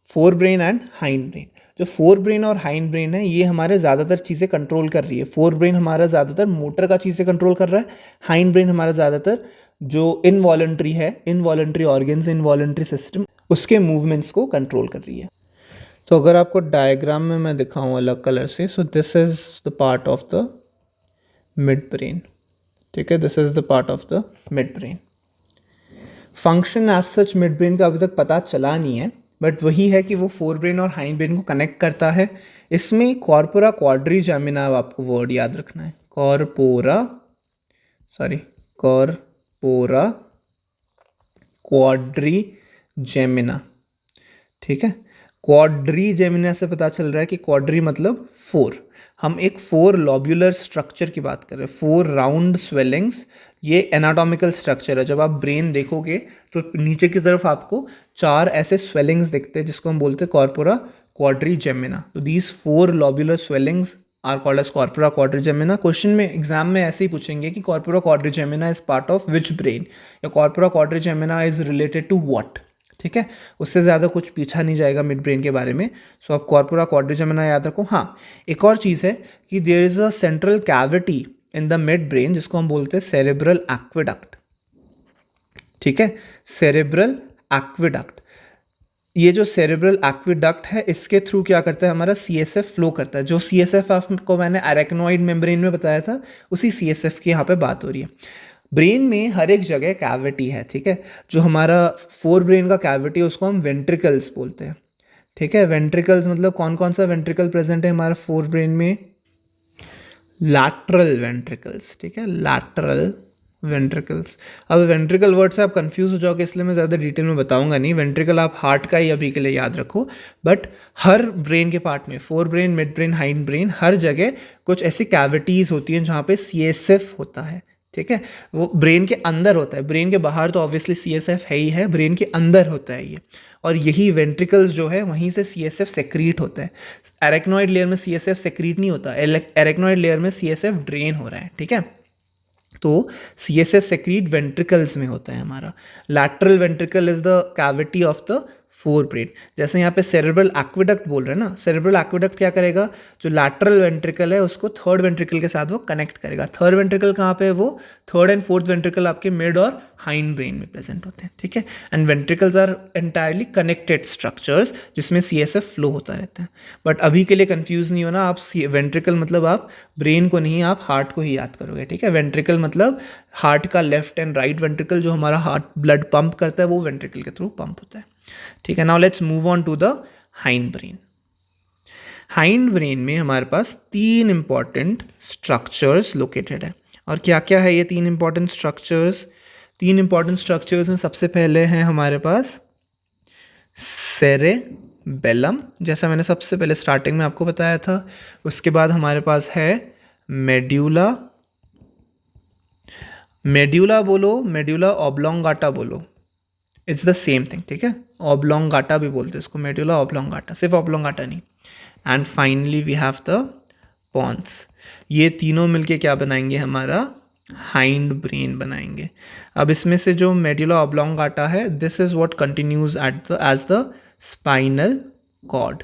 forebrain and hindbrain. जो fore brain और hind brain है ये हमारे ज़्यादातर चीज़ें control कर रही है। फोर ब्रेन हमारा ज़्यादातर मोटर का चीज़ें कंट्रोल कर रहा है, हाइंड ब्रेन हमारा ज़्यादातर जो इनवॉलंटरी है, इनवॉलंटरी ऑर्गन्स, इनवॉलंटरी सिस्टम, उसके मूवमेंट्स को कंट्रोल कर रही है। तो अगर आपको डायग्राम में मैं दिखाऊँ अलग कलर से, so this is the part of the mid brain. ठीक है, this is the part of the mid brain. Function as such mid brain का अभी तक पता चला नहीं है, बट वही है कि वो फोर ब्रेन और हाइंड ब्रेन को कनेक्ट करता है। इसमें कॉर्पोरा क्वाड्रीजेमिना आपको वर्ड याद रखना है, कॉर्पोरा क्वाड्रीजेमिना। ठीक है, क्वाड्रीजेमिना से पता चल रहा है कि क्वाड्री मतलब फोर। हम एक फोर लॉब्यूलर स्ट्रक्चर की बात कर रहे हैं, फोर राउंड स्वेलिंग्स। ये एनाटॉमिकल स्ट्रक्चर है। जब आप ब्रेन देखोगे तो नीचे की तरफ आपको चार ऐसे स्वेलिंग्स दिखते हैं जिसको हम बोलते हैं कॉर्पोरा क्वाड्रीजेमिना। तो these four lobular swellings are called as corpora quadrigemina. Question में एग्जाम में ऐसे ही पूछेंगे कि corpora quadrigemina is part of which brain, या corpora quadrigemina is related to what. ठीक है, उससे ज़्यादा कुछ पूछा नहीं जाएगा मिड ब्रेन के बारे में। सो आप कॉर्पोरा क्वाड्रीजेमिना याद रखो। हाँ, एक और चीज़ है कि there is a central cavity in the mid brain जिसको हम बोलते हैं सेरेब्रल एक्विडक्ट। ठीक है, सेरेब्रल एक्विडक्ट। ये जो सेरेब्रल एक्विडक्ट है इसके थ्रू क्या करता है, हमारा सीएसएफ फ्लो करता है। जो सीएसएफ आपको मैंने अरेक्नोइड मेम्ब्रेन में बताया था, उसी सीएसएफ की यहाँ पे बात हो रही है। ब्रेन में हर एक जगह कैविटी है। ठीक है, जो हमारा फोर ब्रेन का कैविटी है उसको हम वेंट्रिकल्स बोलते हैं। ठीक है, वेंट्रिकल्स मतलब कौन कौन सा वेंट्रिकल प्रेजेंट है हमारा फोर ब्रेन में, लैटरल वेंट्रिकल्स। ठीक है, लैटरल वेंट्रिकल्स। अब वेंट्रिकल वर्ड से आप कंफ्यूज हो जाओगे, इसलिए मैं ज़्यादा डिटेल में बताऊंगा नहीं। वेंट्रिकल आप हार्ट का ही अभी के लिए याद रखो, बट हर ब्रेन के पार्ट में, fore brain, mid brain, hind brain, हर जगह कुछ ऐसी कैविटीज़ होती हैं जहाँ पे सीएसएफ होता है। ठीक है, वो ब्रेन के अंदर होता है, ब्रेन के बाहर तो ऑब्वियसली सीएसएफ है ही है, ब्रेन के अंदर होता है ये। और यही वेंट्रिकल्स जो है वहीं से सीएसएफ सेक्रीट होता है। एरेक्नोइड लेयर में सीएसएफ सेक्रीट नहीं होता, एरेक्नोइड लेयर में सीएसएफ ड्रेन हो रहा है। ठीक है, तो सीएसएफ सेक्रीट वेंट्रिकल्स में होता है हमारा। Lateral ventricle is the cavity of the fore brain. जैसे यहाँ पे सेरेब्रल एक्विडक्ट बोल रहे हैं ना, सेरेब्रल एक्विडक्ट क्या करेगा, जो लैटरल वेंट्रिकल है उसको थर्ड वेंट्रिकल के साथ वो कनेक्ट करेगा। थर्ड वेंट्रिकल कहाँ पे है, वो थर्ड एंड फोर्थ वेंट्रिकल आपके मिड और हाइंड ब्रेन में प्रेजेंट होते हैं। ठीक है, and ventricles are entirely connected structures जिसमें सीएसएफ फ्लो होता रहता है। बट अभी के लिए कंफ्यूज नहीं होना, आप वेंट्रिकल मतलब आप ब्रेन को नहीं, आप हार्ट को ही याद करोगे। ठीक है, वेंट्रिकल मतलब हार्ट का लेफ्ट एंड राइट वेंट्रिकल, जो हमारा हार्ट ब्लड पंप करता है वो वेंट्रिकल के थ्रू पंप होता है। ठीक है, now let's move on to the hind brain. Hind brain में हमारे पास तीन इंपॉर्टेंट स्ट्रक्चर्स लोकेटेड है। और क्या क्या है ये तीन इंपॉर्टेंट स्ट्रक्चर्स? तीन इंपॉर्टेंट स्ट्रक्चर्स में सबसे पहले हैं हमारे पास सेरेबेलम, जैसा मैंने सबसे पहले स्टार्टिंग में आपको बताया था। उसके बाद हमारे पास है मेड्यूला, मेड्यूला बोलो, मेड्यूला ऑब्लोंगाटा बोलो, इट्स द सेम थिंग। ठीक है, ऑब्लोंगाटा भी बोलते हैं इसको, मेड्यूला ऑब्लोंगाटा, सिर्फ ऑब्लोंगाटा नहीं। And finally we have the pons, ये तीनों मिलके क्या बनाएंगे, हमारा हाइंड ब्रेन बनाएंगे। अब इसमें से जो मेडुला ऑब्लोंगाटा है, this is what continues as the spinal cord.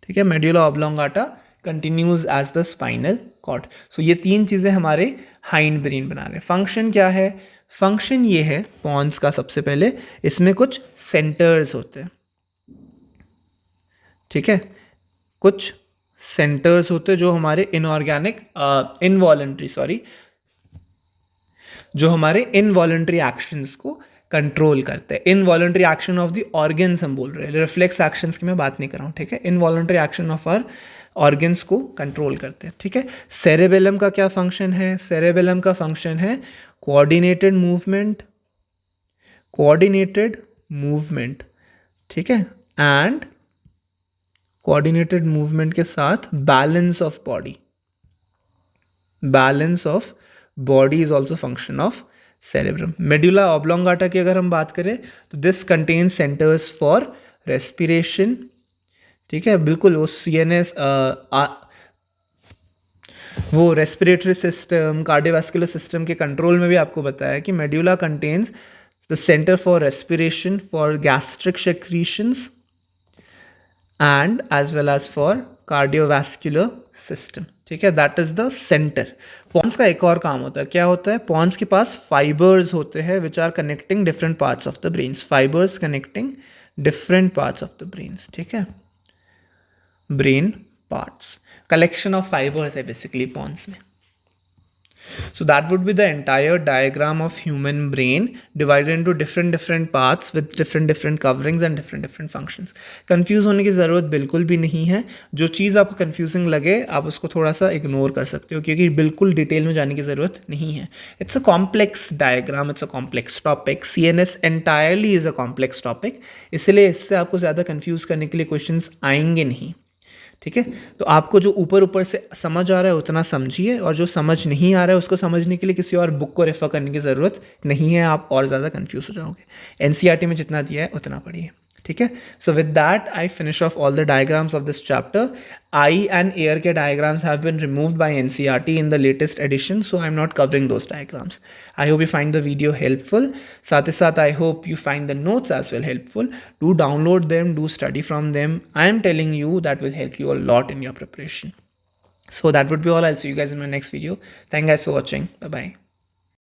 ठीक है, medulla oblongata continues as the spinal cord. So ये तीन चीज़ें हमारे हाइंड ब्रेन बना रहे हैं। फंक्शन क्या है, फंक्शन ये है पॉन्स का, सबसे पहले इसमें कुछ सेंटर्स होते हैं। ठीक है, कुछ सेंटर्स होते हैं जो हमारे जो हमारे इनवॉलंटरी एक्शंस को कंट्रोल करते हैं। Involuntary action of the organs हम बोल रहे हैं, रिफ्लेक्स एक्शंस की मैं बात नहीं कर रहा हूँ। ठीक है, involuntary action of our organs को कंट्रोल करते हैं। ठीक है, सेरेबेलम का क्या फंक्शन है, सेरेबेलम का फंक्शन है कोऑर्डिनेटेड मूवमेंट। ठीक है, एंड कोऑर्डिनेटेड मूवमेंट के साथ balance of body is also function of cerebrum. Medulla oblongata की अगर हम बात करें तो this contains centres for respiration. ठीक है, बिल्कुल वो CNS, वो रेस्पिरेटरी सिस्टम, कार्डियोवैस्कुलर सिस्टम के कंट्रोल में भी आपको बताया कि medulla contains the centre for respiration, for gastric secretions and as well as for cardiovascular system. ठीक है, that is the centre. Pons का एक और काम होता है, क्या होता है, पॉन्स के पास फाइबर्स होते हैं which are connecting different parts of the brains, fibres connecting different parts of the brains. ठीक है, brain parts, collection of fibres है बेसिकली पॉन्स में। So that would be the entire diagram of human brain divided into different parts with different coverings and different functions. Confuse होने की ज़रूरत बिल्कुल भी नहीं है। जो चीज़ आपको confusing लगे आप उसको थोड़ा सा इग्नोर कर सकते हो, क्योंकि बिल्कुल डिटेल में जाने की ज़रूरत नहीं है। It's a complex diagram, it's a complex topic. CNS entirely is a complex topic, इसलिए इससे आपको ज़्यादा confuse करने के लिए questions आएंगे नहीं। ठीक है, तो आपको जो ऊपर से समझ आ रहा है उतना समझिए, और जो समझ नहीं आ रहा है उसको समझने के लिए किसी और बुक को रेफर करने की ज़रूरत नहीं है, आप और ज़्यादा कंफ्यूज हो जाओगे। NCERT में जितना दिया है उतना पढ़िए। ठीक है, so with that I finish off all the diagrams of this chapter. Eye and ear के diagrams have been removed by NCERT in the latest edition, so I'm not covering those diagrams. I hope you find the video helpful. साथ ही साथ I hope you find the notes as well helpful. Do download them, do study from them. I am telling you that will help you a lot in your preparation. So that would be all. I'll see you guys in my next video. Thank you guys for watching. Bye bye.